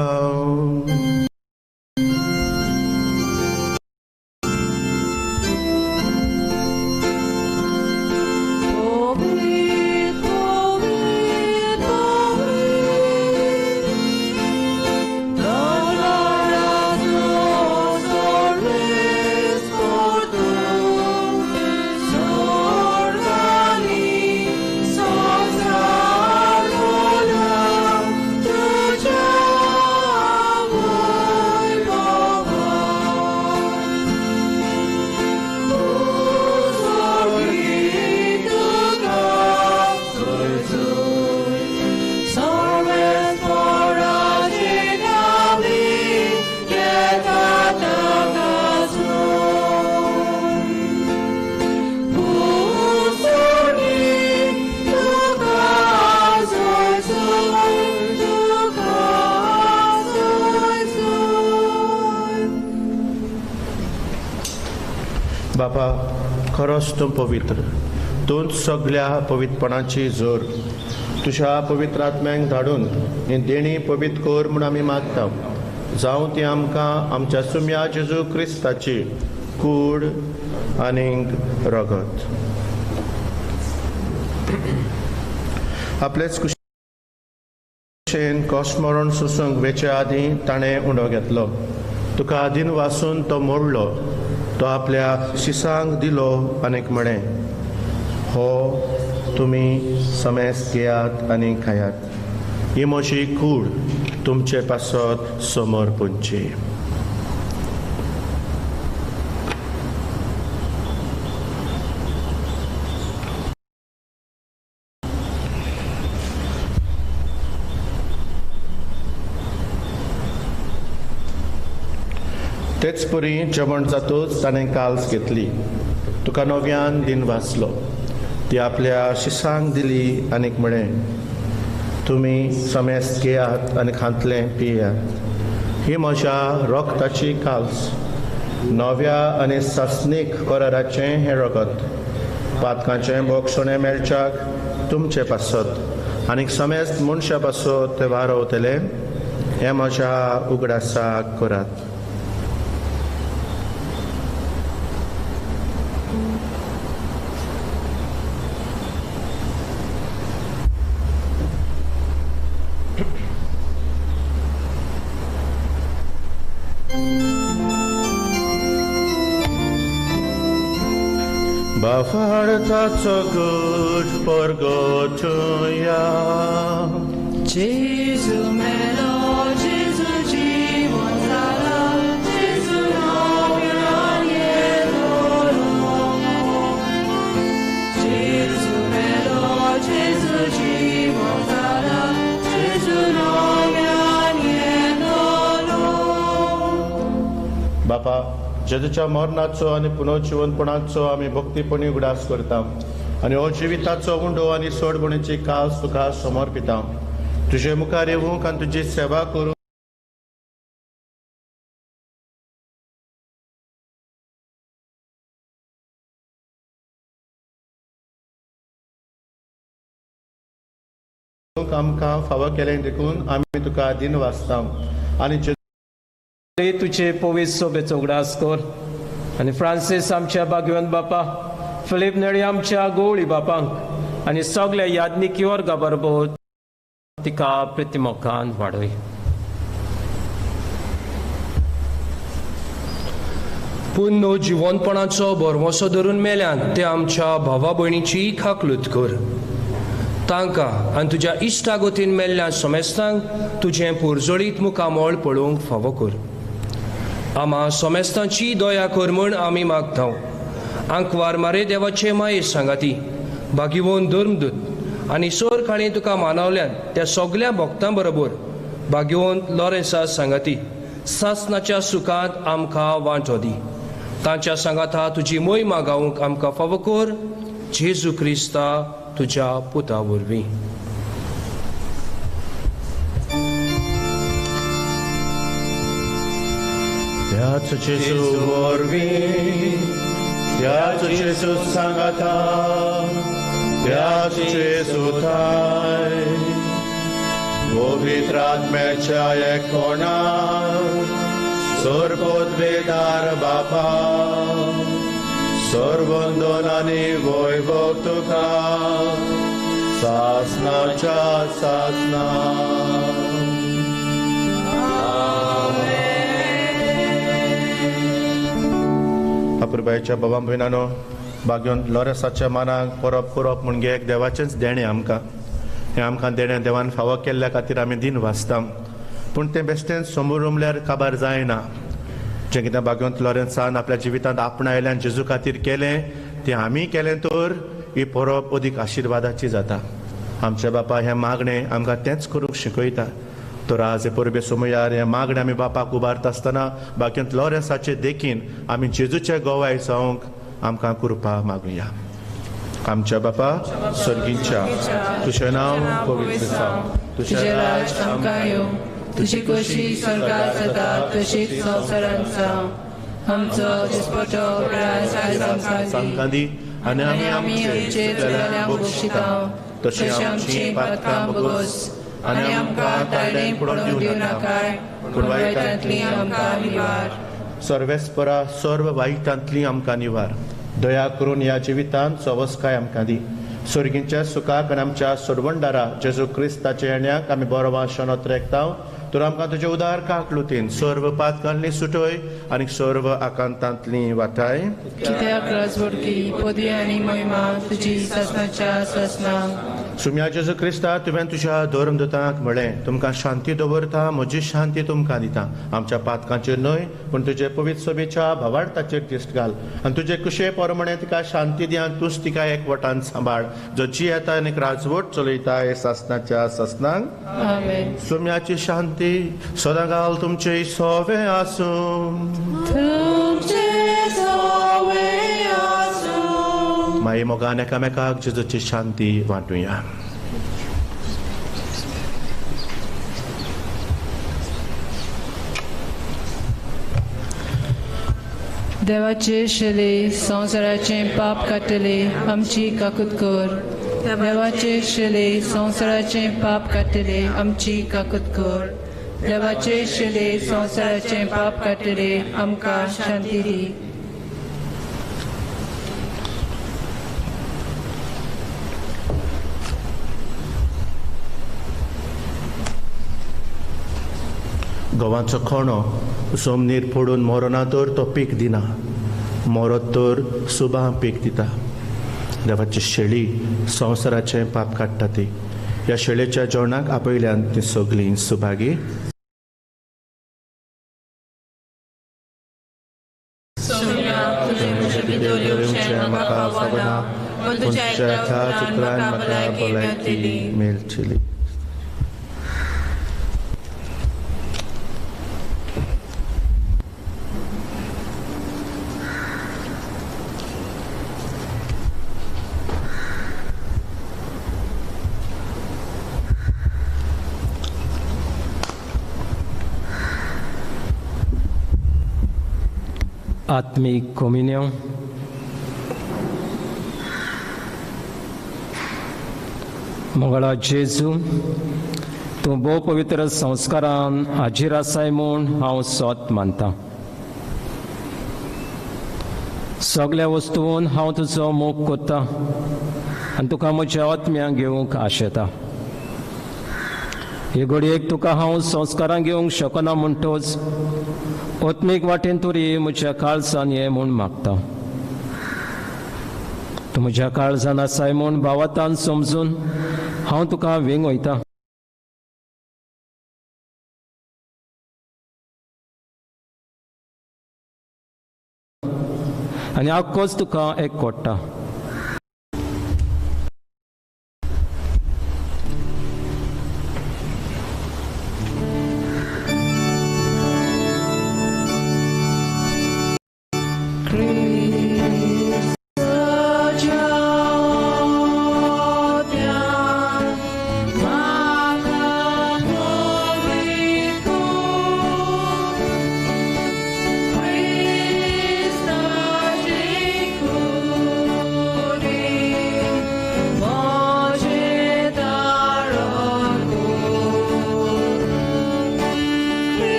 बापा, खरोच तूं पवित्र. तूंच सगळ्या पवित्रपणाची जोर. तुज्या पवित्र आत्म्यांक धाडून ही देणी पवित्र कर म्हूण आमी मागता. जावं ती आमकां आमच्या सुम्या जेजू क्रिस्ताची कूड आनीक रगत. आपलेच कुशेन कोस्मरण सुसूंक वेचे आदीं ताणें उंडो घेतलो. तुका आदीन वासून तो मोडलो. तो आपल्या शिसांक दिलो आनीक म्हणे, हो तुमी समेस घेयात आनी खायात. ही म्हजी कूड तुमचे पासत समोर पोंची. तेच परी जेवण जातूच ताणें काल्स घेतली. तुका नव्यान दिन वाचलो. ती आपल्या शिसांक दिली आनीक म्हळें, तुमी समेस घेयात आनी खांतलें पियात. ही म्हज्या रोगताची काल्स, नव्या आनी सासनीक कराराचें हें रगत. पातकांचें बोगसणें मेळच्याक तुमचे पासत आनीक समेस्त मनशा पासत ते वारवतले. हें म्हज्या उगडासाक करात. Bafartaco good porgotuja. Jesu melo, Jesu जीवन जाला, Jesu नव्यान येतलो. Jesu melo, Jesu जीवन जाला, Jesu नव्यान येतलो. बापा, जेजूच्या मरणाचो आनी पुनर्जीवनपणाचो आमी भक्तीपणी उगडास करता आनी हो जिविताचो उंडो आनी सोडबणीची कास तुका समर्पिता. तुजे मुखार येवंक आनी तुजी सेवा करूंक आमकां फावो केलें देखून आमी तुका दिन वाचता आनी तुझे पवित्र सोबेचो उगडास कर आनी फ्रांसीस आमच्या भाग्यवंत बापा फिलीप नेळी आमच्या गवळी बापांक आनी सगल्या यादनिकी वर्गा बरोबर तिका प्रतिमोखान वाडय. पुन्नो जिवनपणाचो बरवसो धरून मेल्यान ते आमच्या भावा भयणीची खाकलूत कर. तांकां आनी तुज्या इश्टागोतीन मेल्ल्या सोमेस्तांक तुजें पुरजोळीत मुखामोळ पळोवंक फावो कर. आमा सोमेस्तांची दया कर म्हूण आमी मागता. आंकवार मारे देवाचे माये सांगाती भागिवोन धर्मदूत आनी सोर खाणी तुका मानवल्यान त्या सगल्या भक्तां बरोबर भागिवोन लॉरेन्सा सांगाती सासनाच्या सुखांत आमकां वांटो दी. तांच्या सांगाता तुजी मोहीमा गावूंक आमकां फावो कर. जेजू क्रिस्ता तुज्या पुता वरवीं. त्याच जेजू वरवीं त्याच जेजू सांगाता त्याच जेजू थाय पवित्र आत्म्याच्या एककोणान सर्वोद्वेदार बापा सर्वंदोन आनी वैभव तुका सासनाच्या सासना. अपुरबायच्या बाबा भयणानो भाग्योन लॉरेसाच्या मानाक परब करप म्हणजे एक देवाचेंच देणें आमकां. हें आमकां देणें देवान फावो केल्ल्या खातीर आमी दिन वाचता. पूण तें बेश्टें समोर उमल्यार काबार जायना. जें कितें भाग्यवंत लॉरेन्सान आपल्या जिवितांत आपणायल्यान जेजू खातीर केलें तें आमी केलें तर ही परब अदीक आशिर्वादाची जाता. आमचे बापा हें मागणें आमकां तेंच करूंक शिकयता. तर आज हे परबे समयार हें मागणें आमी बापाक उबारता आसतना भाग्यवंत लॉरेन्साचे देखीन आमी जेजूचे गोवाय जावंक आमकां कृपा मागुया. आमच्या बापा सर्गींच्या तुजें नांव पवित्र जावं. तुजें राज आमकां येवं. तुजी कशी स्वर्गांत जाता तशीच संवसारांत जावं. आमचो दिसपटो आज आमकां दी आनी आमी आमचे चुकलेल्यांक बक्षिता तशी आमची पातकां बगोस आनी आमकां तायडेन पडूंक दिवं नाकाय पूण वायटांतली आमकां निवार. सर्वेस्परा सर्व वाईटांतली आमकां निवार. दया करून ह्या जिवितांत सवस्काय आमकां दी. सर्गींच्या सुखाक आनी आमच्या सोडवणदारा जेजू क्रिस्ताच्या येण्याक आमी बरो वाशोनत रेखता. तर आमकां तुजे उदार काकलुतीन सर्व पातकांतली सुटय आनी सर्व आकांतांतली वाटाय. कित्याक राजवडकी पदवी आनी महिमा तुजी सासनाच्या सासनाक. सुम्या जेजू क्रिस्ता तुवें तुज्या धर्मदूतांक म्हळें तुमकां शांती दवरता म्हजी शांती तुमकां दिता. आमच्या पातकांचेर न्हय पूण तुजे पवित्र सभेच्या भावार्थाचेर दिश्ट घाल आनी तुजे कुशे परमणे तिका शांती दी आनी तूंच तिका एकवटान सांबाळ. जो जी येता आनी राजवट चलयता हे सासनाच्या सासनाक. आमेन. सुम्याची शांती सदांकाल तुमचे सोवे आसूं. माई मोगान एकामेकाक जेजूची शांती वांटुया. देवाचे शेले संवसाराचे पाप काडटले आमची काकूत कर. देवाचे शेले संवसाराचे पाप काडटले आमची काकूत कर. देवाचे शेले संवसाराचे पाप काडटले आमकां शांती दी. गवांचो खोणो सोमनीर फोडून मोरना तर तो पीक दिना. मोरत तर सुबां पीक दिता. देवाची शेळी संवसाराचें पाप काडटा ती. ह्या शेळेच्या जेवणाक आपयल्यान ती सगळीं सुभागी. मेलचिली. आत्मिक कम्युनियन. मंगळा जेजू, तूं भोव पवित्र संस्कारान हाजीर आसाय म्हूण हांव सोत मानतां. सगळ्या वस्तून हांव तुजो मोग कोत्तां आनी तुका म्हज्या आत्म्याक घेवंक आशेतां. हे घडयेक तुका हांव संस्कारां घेवंक शकना म्हणटोच आत्मीक वाटेन तरी म्हज्या काळजान ये म्हूण मागतां. तूं म्हज्या काळजान आसाय म्हूण भावातान समजून हांव तुका वेंग वयतां. आनी आख्खोच तुका एकवट्टा.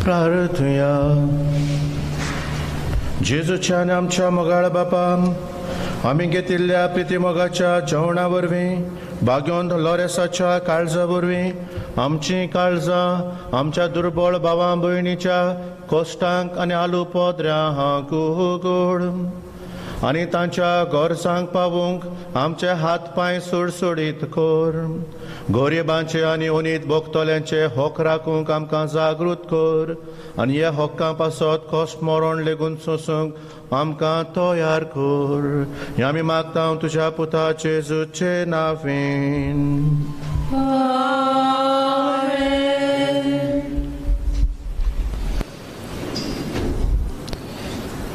प्रार्थुया. जेजूच्या आनी आमच्या मोगाळ बापा, आमी घेतिल्ल्या प्रितीमोगाच्या जेवणा वरवीं भाग्योंत लॉरेसाच्या काळजा वरवीं आमची काळजां आमच्या दुर्बळ भावां भयणीच्या कोश्टांक आनी आलू पोद्र्यांक उगड आनी तांच्या गोरजांक पावूंक आमचे हात पांय सुडसुडीत कर. गोरिबांचे आनी उनीत भोगतोल्यांचे हॉक राखूंक आमकां जागृत कर आनी ह्या हॉक्कां पासत कश्ट मरण लेगून सोसूंक आमकां तयार कर. हें आमी मागता तुज्या पुता जेजूचे नांवेन.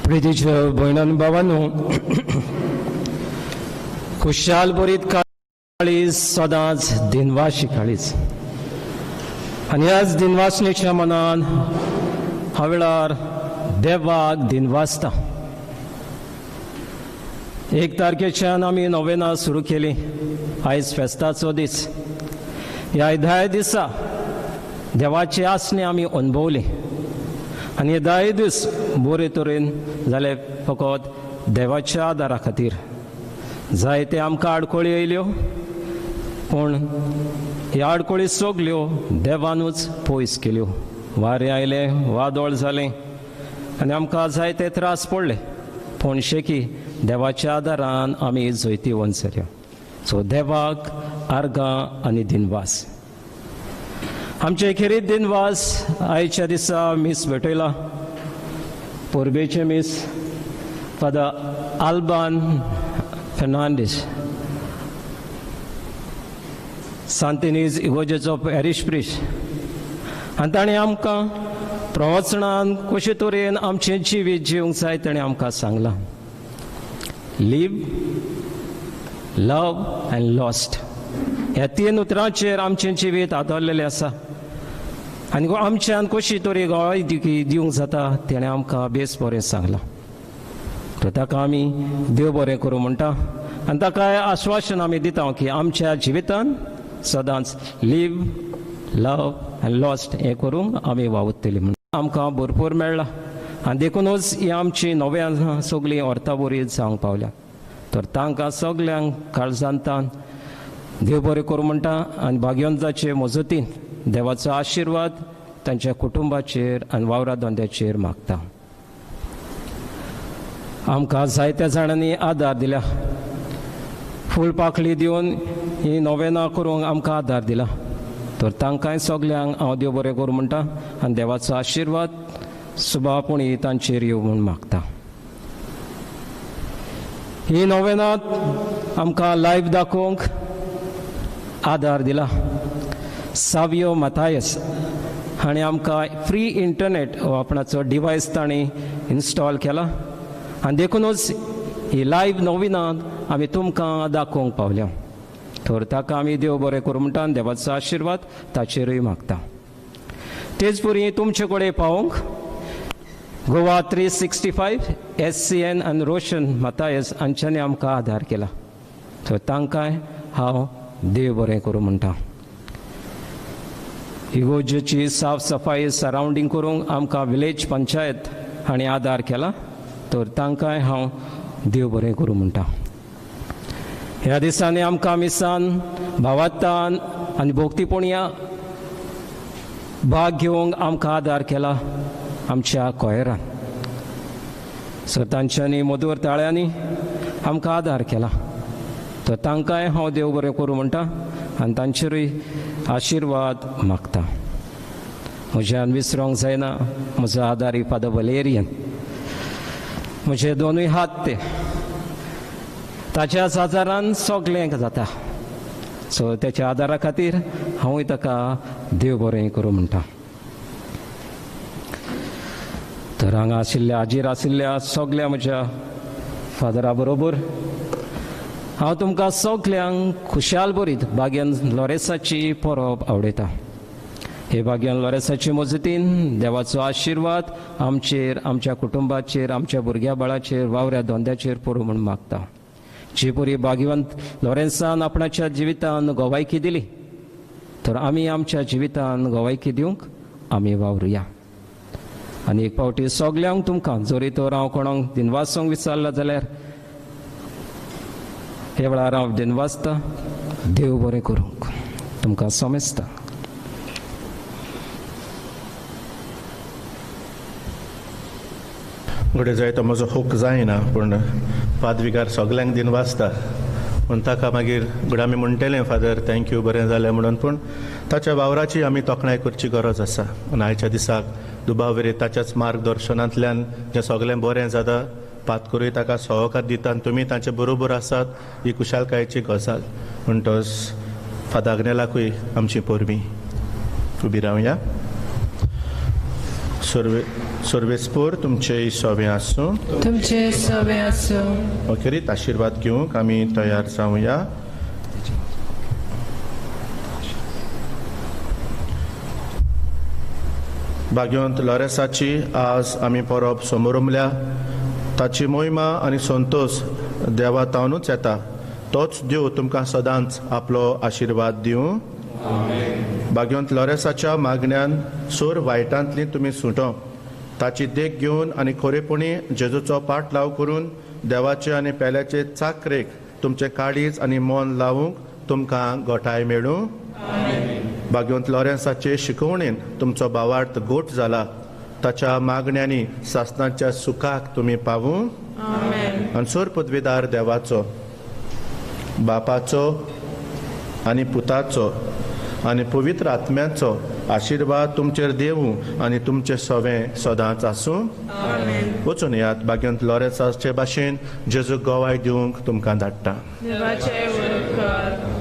प्रितीच्या भयणान भावांनो, खुशाल बरीत काळीज सदांच दिनवाशी काळीज. आनी ह्याच दिनवासणेच्या मनान ह्या वेळार देवाक दिनवासता. 1 तारखेच्यान आमी नोवेना सुरू केली. आयज फेस्ताचो दीस. ह्या 10 दिसा देवाची आसणी आमी अनुभवली आनी हे 10 दीस बरे तरेन जाले फकत देवाच्या आदारा खातीर. जायते आमकां आडखळी येयल्यो पूण ह्या आडकोळी सगल्यो देवानूच पयस केल्यो. वारें आयलें, वादळ जालें आनी आमकां जायते त्रास पडले, पूण शेकी देवाच्या आदारान आमी जैती वंचल्या. सो देवाक आर्गां आनी दिनवास. आमचे खेरीत दिनवास आयच्या दिसा मीस भेटयला. पोरबेचे मीस फादर आल्बान फेर्नांडीस, सांतिनीज इगोजेचो पॅरिश प्रिस्ट, आनी ताणें आमकां प्रवचनान कशे तरेन आमचें जिवीत जिवंक जाय ताणें आमकां सांगलां. लिव, लव अँड लॉस्ट ह्या 3 उतरांचेर आमचें जिवीत आदारलेलें आसा. आनी आमच्यान कशी तरी गोवाय दिवंक जाता तेणें आमकां बेस बरें सांगलां. तर ताका आमी देव बरें करूं म्हणटा आनी ताका आश्वासन आमी दिता की आमच्या जिवितान सदांच लिव, लव अँड लॉस्ट हें करूंक आमी वावुरतलीं म्हण आमकां भरपूर मेळ्ळां. आनी देखूनच ही आमची नव्यान सगळीं अर्था बरी जावंक पावल्या. तर तांकां सगल्यांक काळजांतान देव बरें करूं म्हणटा आनी भाग्यवंताचे मजतीन देवाचो आशिर्वाद तांच्या कुटुंबाचेर आनी वावरा धंद्याचेर मागता. आमकां जायत्या जाणांनी आदार दिल्या, फूल पाखली दिवन ही नोवेना करूंक आमकां आदार दिला. तर तांकांय सगल्यांक हांव देव बरें करूं म्हणटा आनी देवाचो आशिर्वाद सुबापुणी तांचेर येवं म्हूण मागता. ही नोवेनांत आमकां लायव्ह दाखोवंक आदार दिला. सावियो मातायस हाणें आमकां फ्री इंटरनेट वापरपाचो डिवायस ताणें इन्स्टॉल केला आनी देखूनच ही लायव्ह नोविनांत आमी तुमकां दाखोवंक पावल्या. तर ताका आमी देव बरें करूं म्हणटा आनी देवाचो आशिर्वाद ताचेरूय मागता. तेच परी तुमचे कडेन पावोवंक गोवा 365 SCN आनी रोशन मातायस हांच्यांनी आमकां आदार केला. तर तांकांय हांव देव बरें करूं म्हणटा. इगोजेची साफ सफाई सरावंडींग करूंक आमकां विलेज पंचायत हांणी आदार केला. तर तांकांय हांव देव बरें करूं म्हणटा. ह्या दिसांनी आमकां मिसान भावार्थान आनी भोक्तीपणया भाग घेवंक आमकां आदार केला आमच्या कोयरान. सो तांच्यांनी मधुर ताळ्यांनी आमकां आदार केला. तर तांकांय हांव देव बरें करूं म्हणटा आनी तांचेरूय आशिर्वाद मागता. म्हज्यान विसरूंक जायना म्हजो आदारी फादर वलेरियन. म्हजे दोनूय हात ते ताच्याच आदारान सगळें जाता. सो तेच्या आदारा खातीर हांवूय ताका देव बरें करूं म्हणटा. तर हांगा आशिल्ल्या हाजीर आशिल्ल्या सगळ्या म्हज्या फादरा बरोबर हांव तुमकां सगल्यांक खुशाल बरीत भाग्यन लॉरेसाची परब आवडयता. हे भाग्यन लॉरेसाची मजतीन देवाचो आशिर्वाद आमचेर, आमच्या कुटुंबाचेर, आमच्या भुरग्या बाळाचेर, वावऱ्या धोंद्याचेर पडूं म्हूण मागता. जी परी भाग्यवंत लॉरेन्सान आपणाच्या जिवितान गोवायकी दिली, तर आमी आमच्या जिवितान गोवायकी दिवंक आमी वावरुया. आनी एक फावटी सगल्यांक तुमकां जरी तर हांव कोणाक दिनवासोंक विचारला जाल्यार हे वेळार हांव दिनवासता देव बरें करूंक तुमकां समजता. घडये जाय तो म्हजो हूक जायना, पूण पादविकार सगल्यांक दिन वाचता. पूण ताका मागीर घडये आमी म्हणटलें फादर थँक्यू बरें जालें म्हणून, पूण ताच्या वावराची आमी तोखणाय करची गरज आसा. आनी आयच्या दिसाक दुबावरी ताच्याच मार्गदर्शनांतल्यान जें सगळें बरें जाता पातकुरूय ताका सहकार दिता आनी तुमी ताचे बरोबर आसात ही कुशालकायेची गजाल. म्हणटच फादाग्नेलाकूय आमची पोरबी उबी रावया. सर्वेस्पोर तुमचे सोबे आसूं, तुमचे सोबे आसूं. अखेरीत आशिर्वाद घेवंक आमी तयार जावया. भाग्यवंत लॉरेसाची आज आमी परब समोरुमल्या. ताची मोहिमा आनी संतोश देवा तावनूच येता. तोच देव तुमकां सदांच आपलो आशिर्वाद दिवं. भाग्यवंत लॉरेसाच्या मागण्यान सोर वायटांतली तुमी सुटो. ताची देख घेवन आनी खरेपणी जेजूचो पाठ लाव करून देवाचे आनी पेल्याचे चाकरेक तुमचे काळीज आनी मन लावूंक तुमकां गोठाय मेळूं भाग्यवंत लॉरेन्साचे शिकवणेन तुमचो भावार्थ गोठ जाला ताच्या मागण्यांनी सासणाच्या सुखाक तुमी पावूं अनसोर पदवीदार देवाचो बापाचो आनी पुताचो आनी पवित्र आत्म्याचो आशिर्वाद तुमचेर देवूं आनी तुमचे सवें सदांच आसूं वचून यात भाग्यवंत लॉरेन्साचे भाशेन जेजूक गोवाय दिवंक तुमकां धाडटा. देवाचे वरकार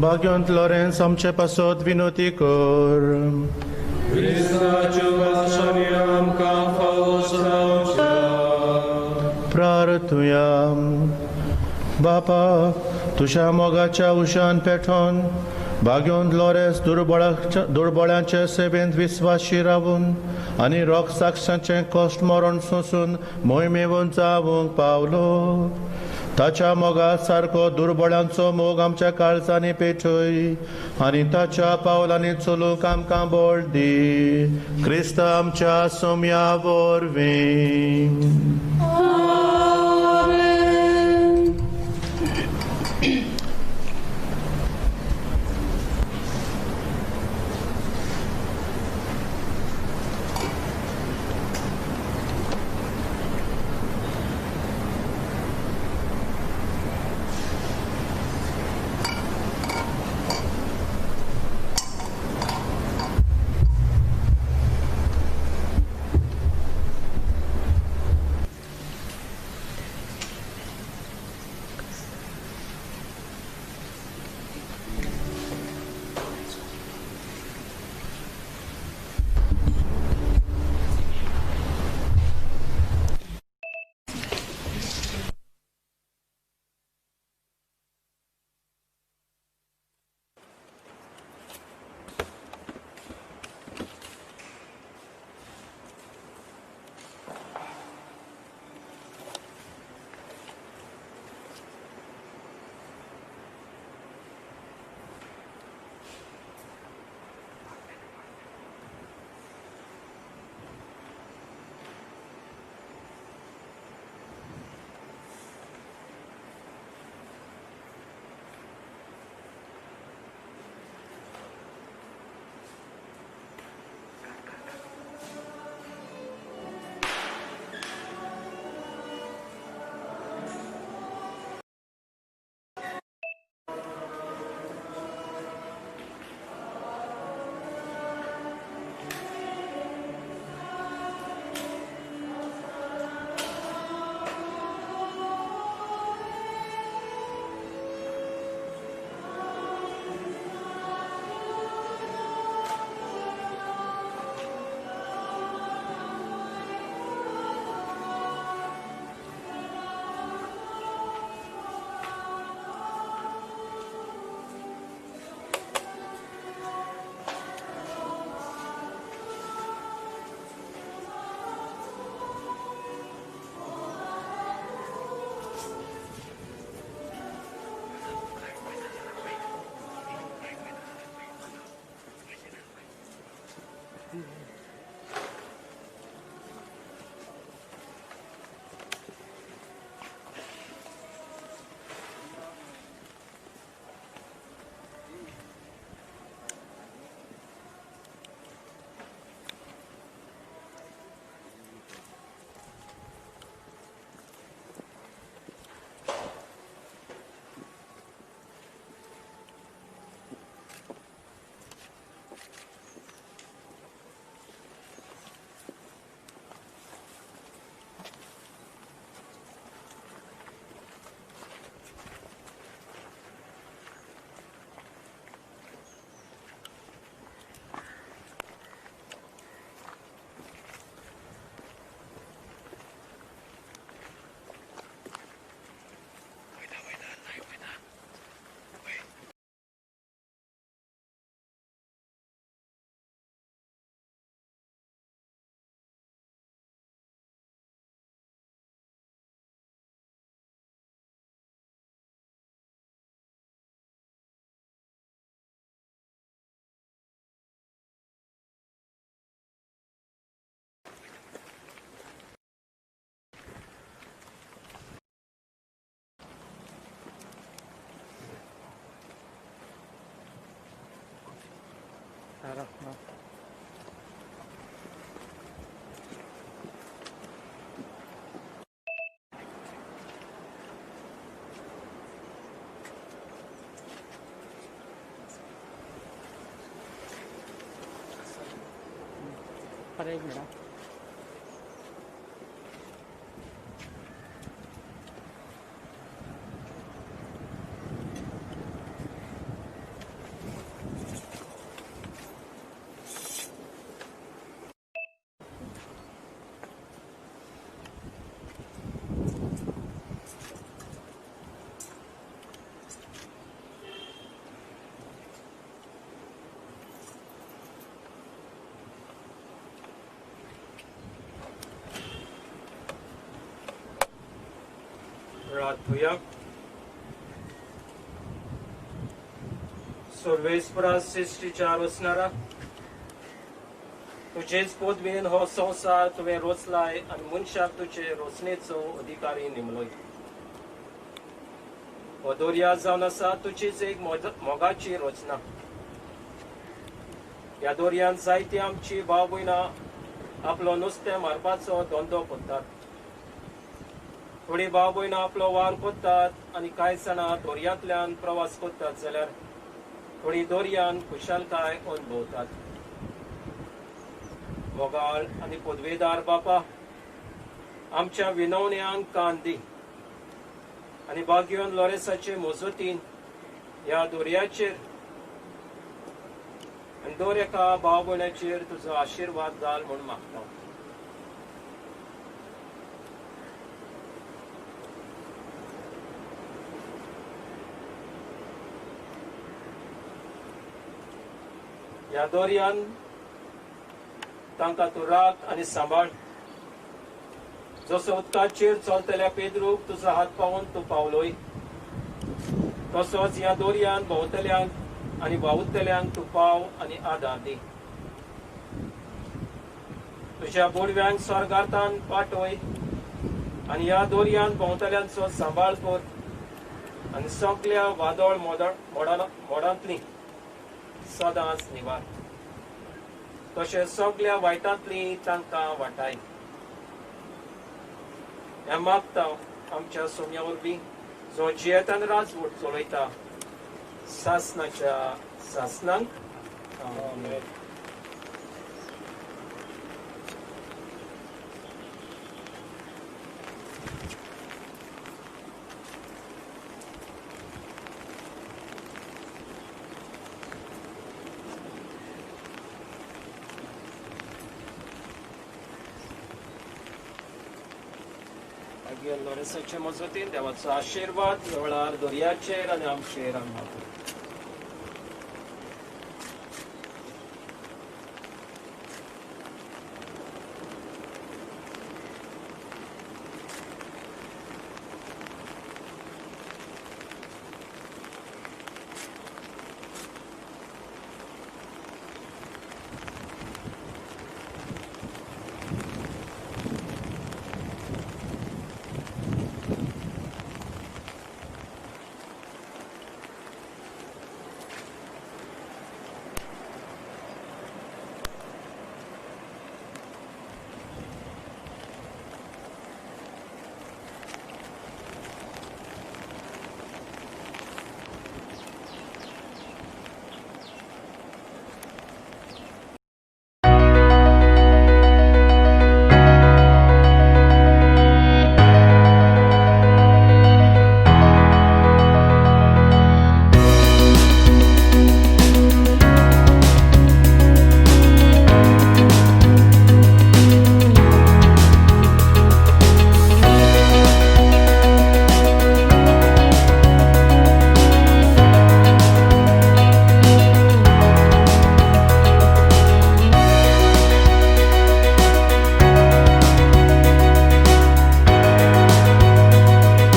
भाग्यवंत लॉरेन्स आमचे पासत विनोती कर. प्रार्थुया. बापा तुझ्या मोगाच्या उशान पेठोन भाग्यवंत लॉरेन्स दुर्बळांचे सेवेंत विस्वाशी रावून आनी रोग साक्षांचे कश्ट मरण सोंसून मोहिमेवून जावूंक पावलो. ताच्या मोगा सारको दुर्बळांचो मोग आमच्या काळजांनी पेटय आनी ताच्या पावलांनी चलूंक आमकां बळ दी. क्रिस्त आमच्या सोम्या वरवीं. Rathuya. सर्वेस्परा सृष्टीच्या रचणारा तुझेच पोदवेन हो संसार तुवें रचलाय आनी मनशाक तुजे रचनेचो अधिकारी नेमलोय. हो दर्या जावन आसा तुजीच एक मोगाची रचना. ह्या दर्यान जायती आमची भाव भयणां आपलो नुस्तें मारपाचो धंदो करतात. थोडी भाव भयणां आपलो वार कोत्तात आनी कांय जाणां दर्यांतल्यान प्रवास करतात जाल्यार थोडी दर्यान खुशालकाय अनुभवतात. मोगाळ आनी पदवेदार बापा, आमच्या विनवण्यांक कान दी आनी बागयोन लॉरेसाचे मजतीन ह्या दर्याचेर आनी दर एका भाव भयणाचेर तुजो आशिर्वाद घाल म्हूण मागता. ह्या दर्यान तांकां तूं राख आनी सांबाळ. जसो उदकाचेर चलतल्या पेद्रूक तुजो हात पावून तूं पावलोय, तसोच ह्या दर्यान भोंवतल्यांक आनी वावुरतल्यांक तूं पाव आनी आदार दी. तुज्या बोडव्यांक स्वर्गांतान पाठय आनी ह्या दर्यान भोंवतल्यांचो सांबाळ कर आनी सगळ्या वादळ मोडांतली सदांच निवार. तशें सगळ्या वायटांतली तांकां वाटाय. हें मागता आमच्या सोम्या वरवीं जो जियेतान राजवट चलयता सासनाच्या सासनांक. आमेन. लॉरेसाचे मजतीन देवाचो आशिर्वाद वेळार दर्याचेर आनी आमचेर आमी मागता.